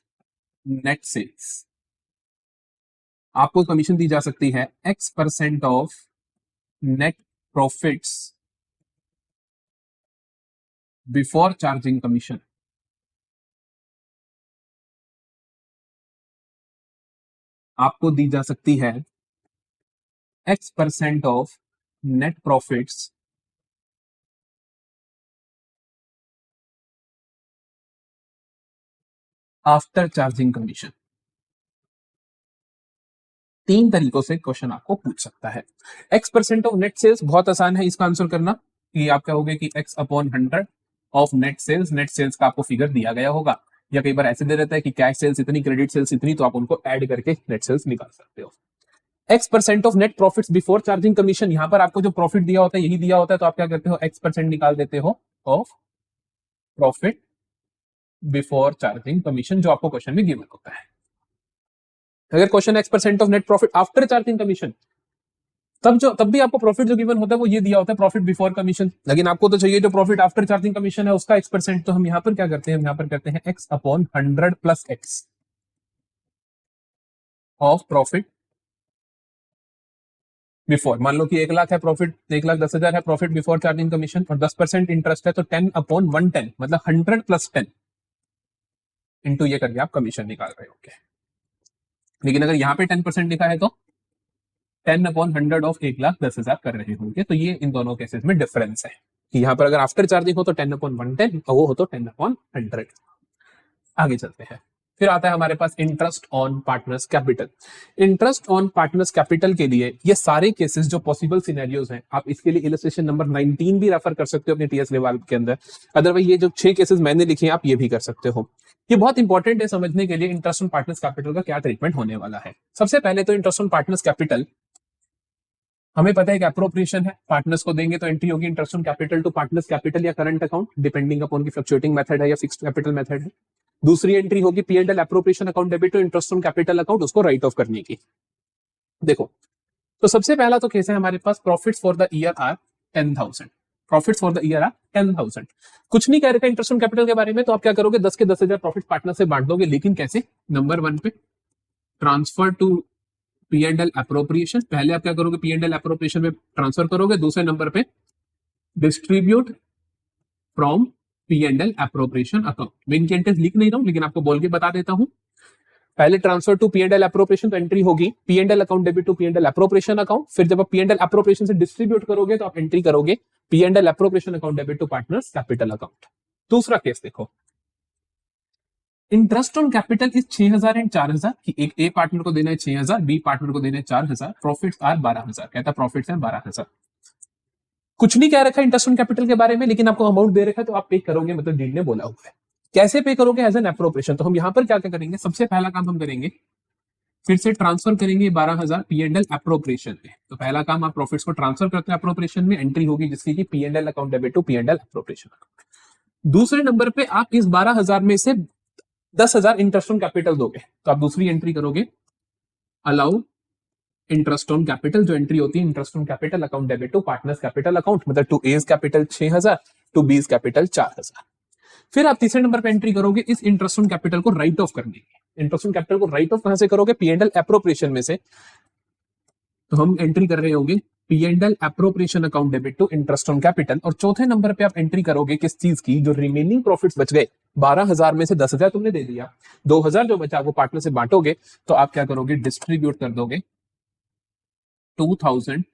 A: नेट सेल्स। आपको कमीशन दी जा सकती है X% of net profits before charging commission. आपको दी जा सकती है X% of net profits after charging commission. तीन तरीकों से क्वेश्चन आपको पूछ सकता है। x% ऑफ नेट सेल्स बहुत आसान है इसका आंसर करना, कि आप कहोगे कि x upon 100 of net sales का आपको फिगर दिया गया होगा, या कई बार ऐसे दे रहता है कि कैश सेल्स इतनी, क्रेडिट सेल्स इतनी, तो आप उनको ऐड करके नेट सेल्स निकाल सकते हो। x% of net profits before charging commission, यहां पर आपको जो प्रॉफिट दिया होता है यही दिया होता है, तो आप क्या करते हो x% निकाल देते हो of profit before charging commission, जो आपको क्वेश्चन में गिवन होता है। अगर question x% of net profit after charging commission, तब भी आपको प्रॉफिट जो गिवन होता है वो ये दिया होता है प्रॉफिट बिफोर कमीशन, लेकिन आपको तो चाहिए जो प्रॉफिट आफ्टर चार्जिंग कमीशन है उसका x%, तो हम यहां पर क्या करते हैं, हम यहां पर करते हैं x upon 100 plus x of profit before. मान लो कि 1 लाख है प्रॉफिट, 1,10,000 है प्रॉफिट बिफोर चार्जिंग कमीशन, और 10% इंटरेस्ट है, तो 10 अपॉन 110 मतलब 100 प्लस 10 इंटू ये करके आप कमीशन निकाल रहे होंगे। लेकिन अगर यहाँ पे 10% लिखा है तो 10 अपॉन 100 ऑफ 1,10,000 कर रहे होंगे। तो ये इन दोनों केसेस में डिफरेंस है कि यहाँ पर अगर आफ्टर चार्जिंग हो तो 10 अपॉन 110 और वो हो तो 10 अपॉन 100। आगे चलते हैं, फिर आता है हमारे पास interest on partners capital. Interest on partners capital के लिए ये सारे केसेस जो पॉसिबल सिनेरियोज हैं, आप इसके लिए इलस्ट्रेशन नंबर 19 भी रेफर कर सकते हो अपने टीएस लेवल के अंदर। अदरवाइज ये जो 6 केसेस मैंने लिखे हैं आप ये भी कर सकते हो। ये बहुत इंपॉर्टेंट है समझने के लिए इंटरेस्ट ऑन पार्टनर्स कैपिटल का क्या ट्रीटमेंट होने वाला है। सबसे पहले तो इंटरेस्ट ऑन पार्टनर्स कैपिटल हमें पता है कि अप्रोप्रिएशन है, पार्टनर्स को देंगे तो एंट्री होगी interest on capital to partners capital या करंट अकाउंट, डिपेंडिंग अपॉन की फ्लक्चुएटिंग मेथड है या फिक्स्ड कैपिटल मेथड है। दूसरी एंट्री होगी P&L appropriation account debit to interest on capital account, उसको राइट ऑफ करने की। देखो, तो सबसे पहला तो केस है हमारे पास profits for the year are 10,000। Profits for the year are 10,000। कुछ नहीं कह रखा इंटरेस्ट ऑन कैपिटल के बारे में, तो आप क्या करोगे 10 के 10,000 प्रॉफिट पार्टनर से बांट दोगे। लेकिन कैसे? नंबर 1 पे ट्रांसफर टू P&L अप्रोप्रिएशन, पहले आप क्या करोगे P&L अप्रोप्रिएशन में ट्रांसफर करोगे। दूसरे नंबर पे distribute from P&L appropriation account. मैं इनके एंट्रीज लिख नहीं रहा हूं लेकिन आपको बोल के बता देता हूं। पहले ट्रांसफर टू P&L अप्रोप्रिएशन, तो एंट्री होगी P&L account debit to P&L appropriation account. फिर जब आप P&L अप्रोप्रिएशन से डिस्ट्रीब्यूट करोगे तो आप एंट्री करोगे P&L appropriation account debit to partners capital account. दूसरा केस देखो, interest on capital is 6,000 and 4,000 कि एक ए पार्टनर को देना है 6,000, बी पार्टनर को देना है 4,000, प्रॉफिट्स आर 12,000। कहता प्रॉफिट्स है 12,000। कुछ नहीं कह रखा इंटरेस्ट ऑन कैपिटल के बारे में, लेकिन आपको अमाउंट दे रखा है तो आप पे करोगे, मतलब डील ने बोला हुआ है। कैसे पे करोगे? As an appropriation. तो हम यहां पर क्या क्या करेंगे, सबसे पहला काम हम करेंगे फिर से ट्रांसफर करेंगे 12,000 P&L अप्रोप्रिएशन में। तो पहला काम आप प्रॉफिट्स को ट्रांसफर करते हैं अप्रोप्रिएशन में, एंट्री होगी जिसकी की P&L account debit to P&L appropriation account. दूसरे नंबर पे आप इस 12,000 में से 10,000 इंटरेस्ट ऑन कैपिटल दोगे, तो आप दूसरी एंट्री करोगे अलाउ इंटरेस्ट ऑन कैपिटल, जो एंट्री होती है interest on capital account debit to partners capital account, मतलब to A's capital 6,000 to B's capital 4,000। फिर आप तीसरे नंबर पे एंट्री करोगे इस इंटरेस्ट ऑन कैपिटल को राइट ऑफ करने की। इंटरेस्ट ऑन कैपिटल को राइट ऑफ कहां से करोगे? P&L अप्रोप्रिएशन में से। तो हम एंट्री कर रहे होंगे P&L appropriation account debit to interest on capital. और चौथे नंबर पे आप एंट्री करोगे किस चीज की? जो रिमेनिंग प्रॉफिट्स बच गए 12,000 में से 10,000 तुमने दे दिया, 2,000 जो बचा वो पार्टनर से बांटोगे, तो आप क्या करोगे डिस्ट्रीब्यूट कर दोगे 2,000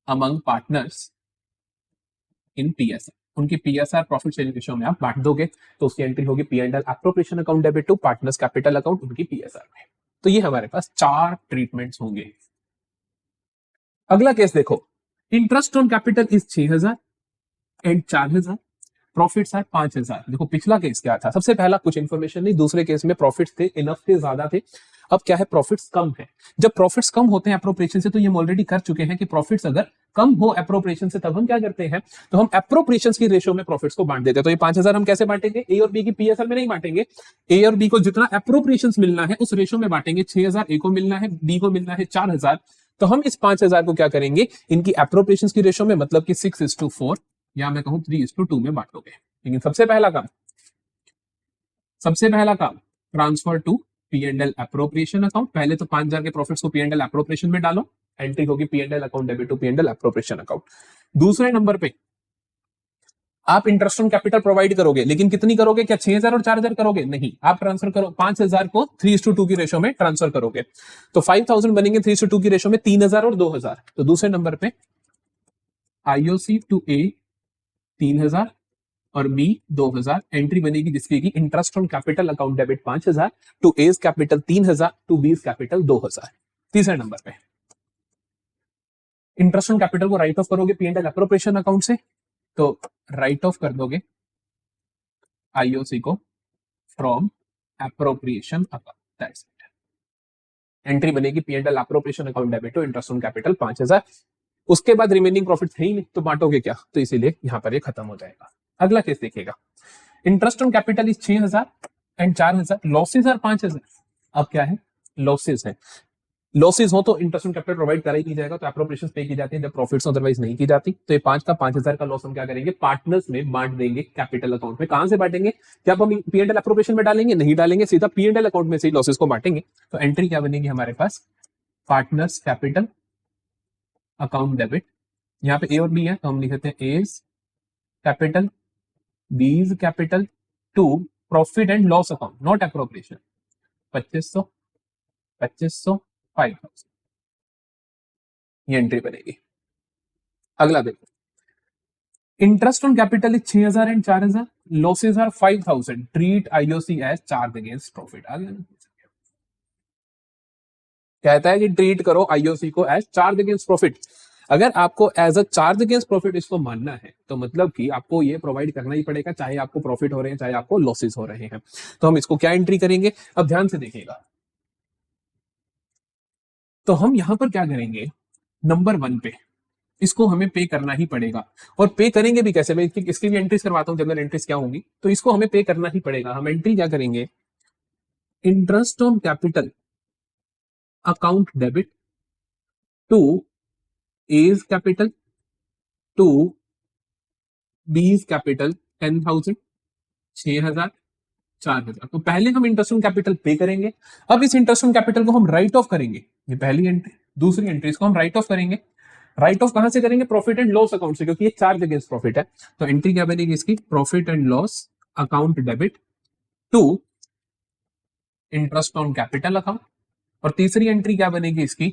A: अमंग पार्टनर्स इन PSR। उनकी PSR प्रॉफिट शेयरिंग रेशियो में आप बांट दोगे, तो उसकी एंट्री होगी P&L appropriation account debit to partners capital account उनकी PSR में। तो ये हमारे पास 4 ट्रीटमेंट्स होंगे। अगला केस देखो, interest on capital is 6,000 and 4,000, profits है 5,000। देखो पिछला केस क्या था, सबसे पहला कुछ इंफॉर्मेशन नहीं, दूसरे केस में प्रॉफिट्स थे, इनफ थे, ज्यादा थे। अब क्या है, प्रॉफिट्स कम है। जब प्रॉफिट्स कम होते हैं अप्रोप्रिएशन से, तो ये हम ऑलरेडी कर चुके हैं कि प्रॉफिट्स अगर कम हो अप्रोप्रिएशन से तब हम क्या करते हैं, तो हम अप्रोप्रिएशन की रेशियो में प्रॉफिट्स को बांट देते हैं। तो ये 5,000 हम कैसे बांटेंगे? ए और बी की PSR में नहीं बांटेंगे, ए और बी को जितना अप्रोप्रिएशन मिलना है उस रेशियो में बांटेंगे। 6,000 ए को मिलना है, बी को मिलना है 4,000। तो हम इस 5,000 को क्या करेंगे, इनकी अप्रोप्रिएशन की रेशियो में, मतलब कि 6:4 या मैं कहूं 3:2 में बांटोगे। लेकिन सबसे पहला काम transfer to P&L appropriation account. पहले तो 5,000 के प्रॉफिट्स को P&L अप्रोप्रिएशन में डालो, एंट्री होगी P&L account debit to P&L appropriation account. दूसरे नंबर पे आप इंटरेस्ट ऑन कैपिटल प्रोवाइड करोगे, लेकिन कितनी करोगे? क्या 6,000 और 4,000 करोगे? नहीं, आप ट्रांसफर करो 5,000 को 3:2 की रेशियो में ट्रांसफर करोगे, तो 5,000 बनेंगे 3:2 की रेशियो में, 3,000 और 2,000। तो दूसरे नंबर पे IOC टू A 3,000 और बी 2,000, एंट्री बनेगी जिसकी की interest on capital account debit 5,000 to A's capital 3,000 to B's capital 2,000। तीसरे नंबर पे इंटरेस्ट ऑन कैपिटल को राइट ऑफ करोगे P and L appropriation account से, तो राइट ऑफ कर दोगे आईओसी को from appropriation account, that's it. Entry बनेगी P and L appropriation account debit to interest on capital 5000। उसके बाद रिमेनिंग प्रॉफिट है ही नहीं तो बांटोगे क्या, तो इसीलिए यहां पर ये खत्म हो जाएगा। अगला केस देखिएगा, interest on capital is 6000 and 4000, losses are 5000। अब क्या है, लॉसेज है, लॉसेज हो तो इंटरेस्ट ऑन कैपिटल प्रोवाइड करा ही नहीं जाएगा, तो एप्रोप्रिएशन पे की जाती है, जब प्रॉफिट्स अदरवाइज नहीं की जाती। तो ये 5 का 5000 का लॉस हम क्या करेंगे, पार्टनर्स में बांट देंगे कैपिटल अकाउंट में। कहां से बांटेंगे, क्या हम पी एंड एल एप्रोप्रिएशन में डालेंगे, नहीं डालेंगे, सीधा पी एंड एल अकाउंट में से ही लॉसेज को बांटेंगे। तो एंट्री क्या बनेगी हमारे पास, पार्टनर्स कैपिटल अकाउंट डेबिट, यहाँ पे ए और बी है तो हम लिख देते हैं A's capital B's capital to profit and loss account not appropriation, 2500 2500 5000, ये एंट्री बनेगी। अगला देखो, interest on capital is 6000 and 4000, losses are 5000, treat IOC as charge against profit. आ गया ना, कहता है कि ट्रीट करो आईओसी को एज चार्ज अगेंस्ट प्रॉफिट। अगर आपको as a charge against profit इसको मानना है तो मतलब कि आपको ये प्रोवाइड करना ही पड़ेगा, चाहे आपको प्रॉफिट हो रहे हैं चाहे आपको लॉसेस हो रहे हैं। तो हम इसको क्या एंट्री करेंगे, अब ध्यान से देखिएगा। तो हम यहां पर क्या करेंगे, नंबर 1 पे इसको हमें पे करना ही पड़ेगा, और पे करेंगे भी कैसे, मैं इसकी भी एंट्रीज करवाता हूं, जनरल एंट्रीज क्या होंगी। तो इसको हमें पे करना ही पड़ेगा। हम एंट्री क्या करेंगे, interest on capital account debit to A's capital to B's capital 10,000 6000 4000। तो पहले हम इंटरेस्ट ऑन कैपिटल पे करेंगे, अब इस इंटरेस्ट ऑन कैपिटल को हम राइट ऑफ करेंगे, ये पहली एंट्री। दूसरी एंट्री इसको हम राइट ऑफ करेंगे, राइट ऑफ कहां से करेंगे, प्रॉफिट एंड लॉस अकाउंट से, क्योंकि ये चार्ज अगेंस्ट प्रॉफिट है। तो एंट्री क्या बनेगी इसकी, profit and loss account debit to interest on capital account. और तीसरी एंट्री क्या बनेगी इसकी,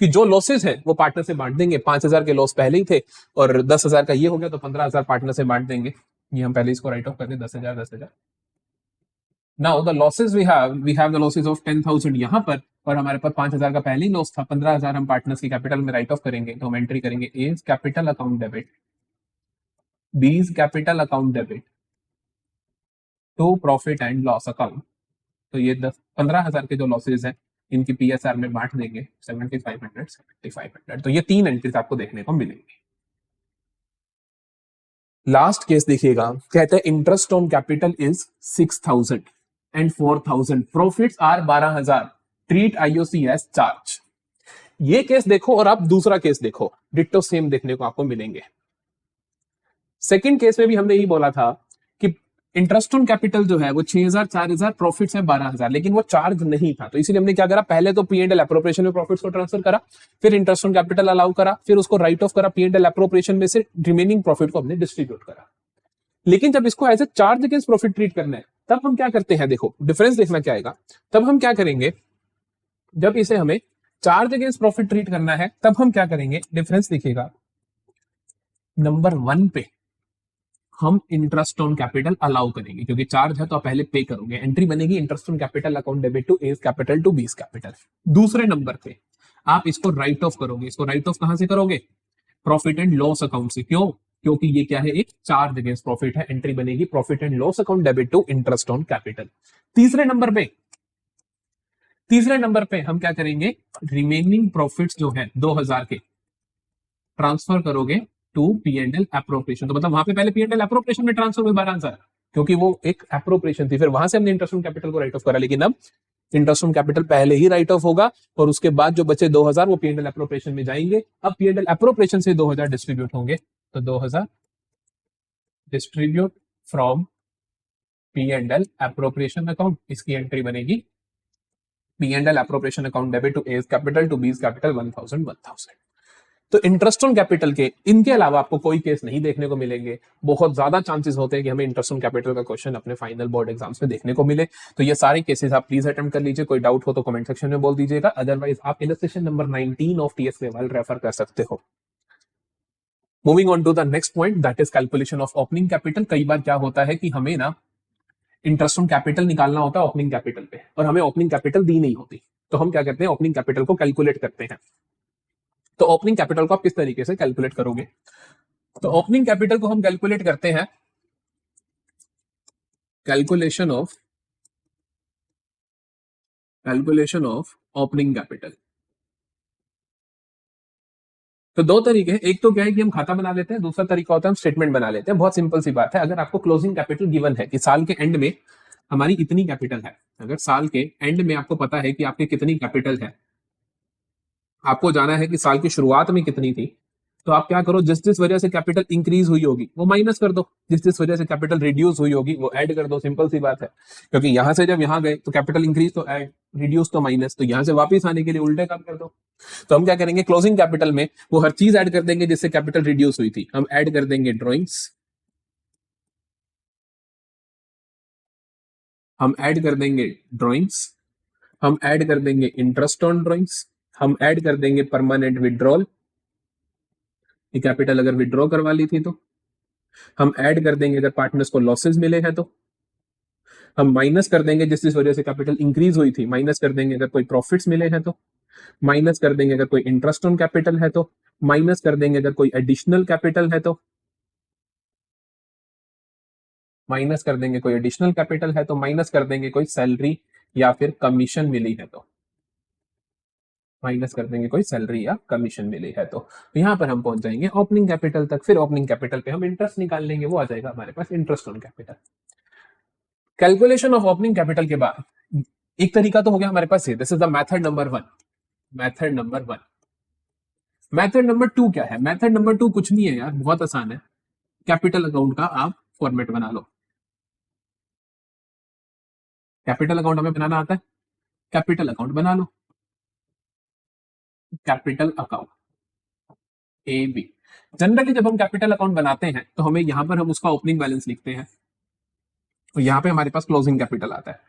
A: कि जो लॉसेस है वो पार्टनर से बांट देंगे। 5000 के लॉस पहले ही थे और 10,000 का ये हो गया, तो 15,000 पार्टनर से बांट देंगे। ये हम पहले इसको राइट ऑफ कर दें, 10,000 10,000। Now the losses we have the losses of 10,000 यहां पर, और हमारे पास 5,000 का पहले ही लॉस था, 15,000 हम पार्टनर्स की कैपिटल में राइट ऑफ करेंगे। तो हम एंट्री करेंगे A's capital account debit B's capital account debit to profit and loss account. तो ये 15,000 के जो लॉसेज हैं इनकी पीएसआर में बांट देंगे 7500 7500। तो ये 3 एंट्रीज आपको देखने को मिलेंगी। लास्ट केस देखिएगा, कहते हैं interest on capital is 6,000 and 4,000, profits are 12,000, treat IOC as charge. ये केस देखो और आप दूसरा केस देखो, डिट्टो सेम देखने को आपको मिलेंगे। सेकंड केस में भी हमने यही बोला था कि इंटरेस्ट ऑन कैपिटल जो है वो 6,000 4,000, प्रॉफिट्स है 12,000, लेकिन वो चार्ज नहीं था। तो इसीलिए हमने क्या करा, पहले तो पी एंड एल एप्रोप्रिएशन में प्रॉफिट्स को ट्रांसफर करा, फिर इंटरेस्ट ऑन कैपिटल अलाउ करा, फिर उसको राइट ऑफ करा, पी एंड एल एप्रोप्रिएशन में से रिमेनिंग प्रॉफिट को हमने डिस्ट्रीब्यूट करा। लेकिन जब इसको as a charge against profit treat करना है तब हम क्या करते हैं, देखो डिफरेंस देखना क्या आएगा। तब हम क्या करेंगे, जब इसे हमें चार्ज अगेंस्ट प्रॉफिट ट्रीट करना है तब हम क्या करेंगे, डिफरेंस दिखेगा। नंबर 1 पे हम इंटरेस्ट ऑन कैपिटल अलाउ करेंगे, क्योंकि चार्ज है तो आप पहले पे करोगे। एंट्री बनेगी interest on capital account debit to A's capital to B's capital. दूसरे नंबर पे आप इसको राइट ऑफ करोगे। इसको राइट ऑफ कहां से करोगे, प्रॉफिट एंड लॉस अकाउंट से। क्यों, क्योंकि ये क्या है, एक चार्ज अगेंस्ट प्रॉफिट है। एंट्री बनेगी profit and loss account debit to interest on capital. तीसरे नंबर पे हम क्या करेंगे, रिमेनिंग प्रॉफिट्स जो है 2,000 के ट्रांसफर करोगे to P and L appropriation. तो मतलब वहां पे पहले पी एंड एल एप्रोप्रिएशन में ट्रांसफर हुए 12,000, क्योंकि वो एक एप्रोप्रिएशन थी, फिर वहां से हमने इंटरेस्ट ऑन कैपिटल को राइट ऑफ करा। लेकिन अब इंटरेस्ट ऑन कैपिटल पहले ही राइट ऑफ होगा और उसके बाद जो बचे 2,000 वो पी एंड एल एप्रोप्रिएशन में जाएंगे। अब पी एंड एल एप्रोप्रिएशन से 2,000 डिस्ट्रीब्यूट होंगे, तो 2,000 distribute from P and L appropriation account. इसकी एंट्री बनेगी P and L appropriation account debit to A's capital to B's capital 1,000 1,000। तो इंटरेस्ट ऑन कैपिटल के इनके अलावा आपको कोई केस नहीं देखने को मिलेंगे। बहुत ज्यादा चांसेस होते हैं कि हमें इंटरेस्ट ऑन कैपिटल का क्वेश्चन अपने फाइनल बोर्ड एग्जाम्स में देखने को मिले। तो ये सारे केसेस आप प्लीज अटेम्प्ट कर लीजिए। कोई डाउट हो तो कमेंट सेक्शन में बोल दीजिएगा, अदरवाइज आप illustration number 19 of TS level refer कर सकते हो। Moving on to the next point, that is calculation of opening capital. कई बार क्या होता है कि हमें ना इंटरेस्ट ऑन कैपिटल निकालना होता है ओपनिंग कैपिटल पे, और हमें ओपनिंग कैपिटल दी नहीं होती। तो हम क्या करते हैं, ओपनिंग कैपिटल को कैलकुलेट करते हैं। तो ओपनिंग कैपिटल को आप किस तरीके से कैलकुलेट करोगे? तो ओपनिंग कैपिटल को हम कैलकुलेट करते हैं कैलकुलेशन ऑफ ओपनिंग कैपिटल। तो दो तरीके हैं, एक तो क्या है कि हम खाता बना लेते हैं, दूसरा तरीका होता है हम स्टेटमेंट बना लेते हैं। बहुत सिंपल सी बात है, अगर आपको क्लोजिंग कैपिटल गिवन है कि साल के एंड में हमारी इतनी कैपिटल है, अगर साल के एंड में आपको पता है कि आपकी कितनी कैपिटल है, आपको जाना है कि साल की शुरुआत में कितनी थी, तो आप क्या करो, जिस जिस वजह से कैपिटल इंक्रीज हुई होगी वो माइनस कर दो, जिस जिस वजह से कैपिटल रिड्यूस हुई होगी वो ऐड कर दो। सिंपल सी बात है, क्योंकि यहां से जब यहां गए तो कैपिटल इंक्रीज तो ऐड, रिड्यूस तो माइनस, तो यहां से वापस आने के लिए उल्टे काम कर दो। तो हम क्या करेंगे, क्लोजिंग कैपिटल में वो हर चीज ऐड कर देंगे जिससे कैपिटल रिड्यूस हुई थी। हम ऐड कर देंगे ड्रॉइंग्स, हम ऐड कर देंगे ड्रॉइंग्स, हम ऐड कर देंगे इंटरेस्ट ऑन ड्रॉइंग्स, हम ऐड कर देंगे परमानेंट विड्रॉल, कैपिटल अगर विड्रॉ करवा ली थी तो हम ऐड कर देंगे अगर पार्टनर्स को लॉसेस मिले हैं तो हम माइनस कर देंगे जिस जिस वजह से कैपिटल इंक्रीज हुई थी, माइनस कर देंगे अगर कोई प्रॉफिट्स मिले हैं तो, माइनस कर देंगे अगर कोई इंटरेस्ट ऑन कैपिटल है तो, माइनस कर देंगे अगर कोई एडिशनल कैपिटल है तो, माइनस कर देंगे कोई एडिशनल कैपिटल है तो, माइनस कर देंगे कोई सैलरी या फिर कमीशन मिली है तो, माइनस कर देंगे कोई सैलरी या कमीशन मिली है तो यहां पर हम पहुंच जाएंगे ओपनिंग कैपिटल तक। फिर ओपनिंग कैपिटल पे हम इंटरेस्ट निकाल लेंगे, वो आ जाएगा हमारे पास interest on capital. Calculation of opening capital के बाद एक तरीका तो हो गया हमारे पास, this is the method number 1। Method number 1। Method number 2 क्या है? मेथड नंबर 2 कुछ नहीं है यार, बहुत आसान है। कैपिटल अकाउंट का आप फॉर्मेट बना लो। कैपिटल अकाउंट हमें बनाना आता है, कैपिटल अकाउंट बना लो। Capital account A B. Generally जब हम कैपिटल अकाउंट बनाते हैं तो हमें यहां पर हम उसका ओपनिंग बैलेंस लिखते हैं, तो यहां पे हमारे पास क्लोजिंग कैपिटल आता है।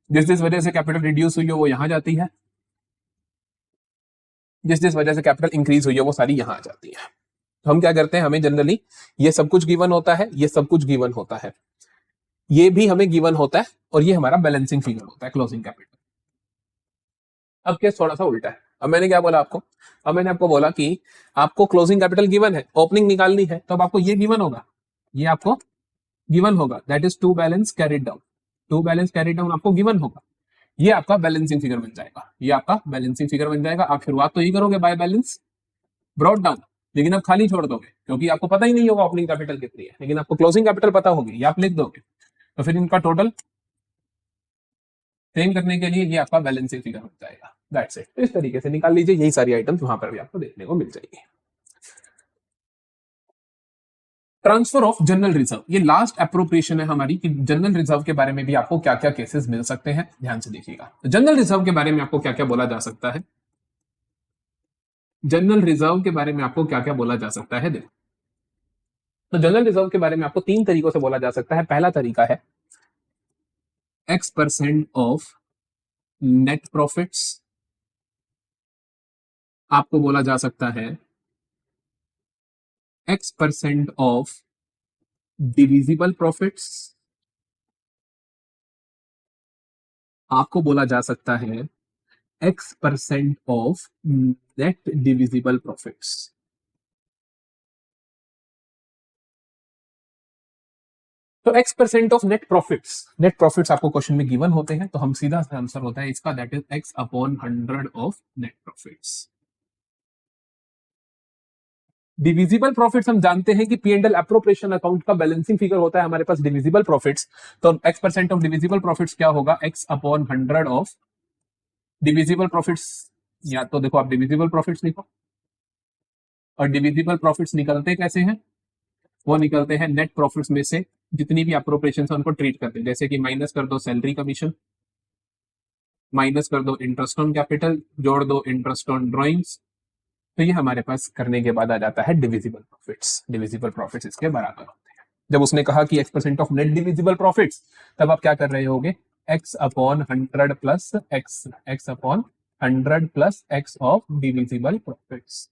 A: जिस जिस वजह से कैपिटल रिड्यूस हुई हो वो यहां जाती है, जिस जिस वजह से कैपिटल इंक्रीज हुई है वो सारी यहां आ जाती है। तो हम क्या करते हैं, हमें जनरली ये सब कुछ गिवन होता है, ये सब कुछ गिवन होता है, ये भी हमें गिवन होता है, और ये हमारा बैलेंसिंग फिगर होता है क्लोजिंग कैपिटल। अब केस थोड़ा सा उल्टा है। अब मैंने क्या बोला आपको, अब मैंने आपको बोला कि आपको क्लोजिंग कैपिटल गिवन है, ओपनिंग निकालनी है, तो अब आपको ये गिवन होगा, ये आपको गिवन होगा, that is to balance carried down. To balance carried down आपको गिवन होगा, ये आपका बैलेंसिंग फिगर बन जाएगा, ये आपका बैलेंसिंग फिगर बन जाएगा। आप शुरुआत तो ही करोगे बाय बैलेंस ब्रॉट डाउन, लेकिन आप खाली छोड़ दोगे क्योंकि आपको पता ही नहीं होगा ओपनिंग कैपिटल कितनी है, लेकिन आपको क्लोजिंग कैपिटल पता होगी, ये आप लिख दोगे। तो फिर इनका टोटल सेम करने के लिए ये आपका बैलेंसिंग फिगर हो जाएगा, दैट्स इट। तो इस तरीके से निकाल लीजिए, यही सारी आइटम्स वहां पर भी आपको देखने को मिल जाएगी। ट्रांसफर ऑफ जनरल रिजर्व, ये लास्ट अप्रोप्रिएशन है हमारी कि जनरल रिजर्व के बारे में भी आपको क्या क्या केसेस मिल सकते हैं, ध्यान से देखिएगा। तो जनरल रिजर्व के बारे में आपको क्या क्या बोला जा सकता है, जनरल रिजर्व के बारे में आपको क्या क्या बोला जा सकता है, देखो। तो जनरल रिजर्व के बारे में आपको 3 तरीकों से बोला जा सकता है। पहला तरीका है X% ऑफ नेट प्रॉफिट्स, आपको बोला जा सकता है X% ऑफ डिविजिबल प्रॉफिट्स, आपको बोला जा सकता है X% of net divisible profits. तो X% of net profits, net profits आपको क्वेश्चन में गिवन होते हैं, तो हम सीधा सा आंसर होता है इसका, that is X/100 of net profits. Divisible profits हम जानते हैं कि P&L एप्रोप्रिएशन अकाउंट का बैलेंसिंग फिगर होता है हमारे पास डिविजिबल प्रॉफिट्स। तो X% ऑफ डिविजिबल प्रॉफिट्स क्या होगा, X/100 ऑफ डिविजिबल प्रॉफिट्स। या तो देखो आप डिविजिबल प्रॉफिट्स लिखो, और डिविजिबल प्रॉफिट्स निकलते कैसे हैं, वो निकलते हैं नेट प्रॉफिट्स में से जितनी भी अप्रोप्रिएशन है उनको ट्रीट करते हैं, जैसे कि माइनस कर दो सैलरी कमीशन, माइनस कर दो इंटरेस्ट ऑन कैपिटल, जोड़ दो इंटरेस्ट ऑन ड्रॉइंग्स। तो ये हमारे पास करने के बाद आ जाता है डिविजिबल प्रॉफिट्स। डिविजिबल प्रॉफिट्स इसके बराबर होते हैं। जब उसने कहा कि X% of net divisible profits, तब आप क्या कर रहे होगे, X/100 plus X, X/100 plus X of divisible profits,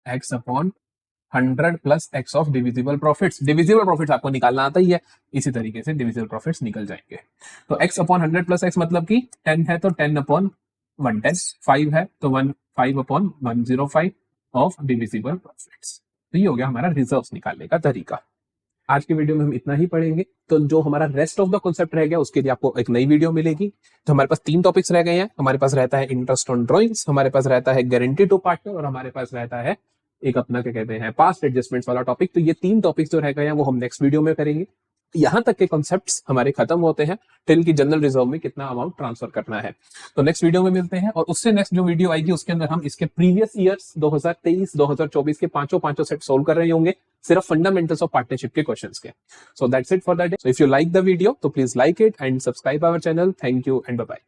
A: X/100 plus X of divisible profits. Divisible profits आपको निकालना आता ही है, इसी तरीके से डिविजिबल प्रॉफिट्स निकल जाएंगे। तो X/100 प्लस X मतलब कि 10 है तो 10/100 110, 5 है तो 5/105 ऑफ डिविजिबल प्रॉफिट्स। तो ये हो गया हमारा रिजर्व्स निकालने का तरीका। आज की वीडियो में हम इतना ही पढ़ेंगे, तो जो हमारा रेस्ट ऑफ द कॉन्सेप्ट रह गया उसके लिए आपको एक नई वीडियो मिलेगी। तो हमारे पास 3 टॉपिक्स रह गए हैं। हमारे पास रहता है इंटरेस्ट ऑन ड्रॉइंग्स, हमारे पास रहता है गारंटी टू पार्टनर, और हमारे पास रहता है एक अपना क्या कहते हैं पास्ट एडजस्टमेंट्स वाला टॉपिक। तो ये 3 टॉपिक्स जो रह गए हैं वो हम नेक्स्ट वीडियो में करेंगे। यहां तक के कॉन्सेप्ट्स हमारे खत्म होते हैं टिल की जनरल रिजर्व में कितना अमाउंट ट्रांसफर करना है। तो नेक्स्ट वीडियो में मिलते हैं, और उससे नेक्स्ट जो वीडियो आएगी उसके अंदर हम इसके प्रीवियस ईयर्स 2023 2024 के पांचों सेट सोल्व कर रहे होंगे, सिर्फ फंडामेंटल्स ऑफ पार्टनरशिप के क्वेश्चंस के। So that's it for that day. So if you like the video तो please like it and subscribe our channel. Thank you and bye bye.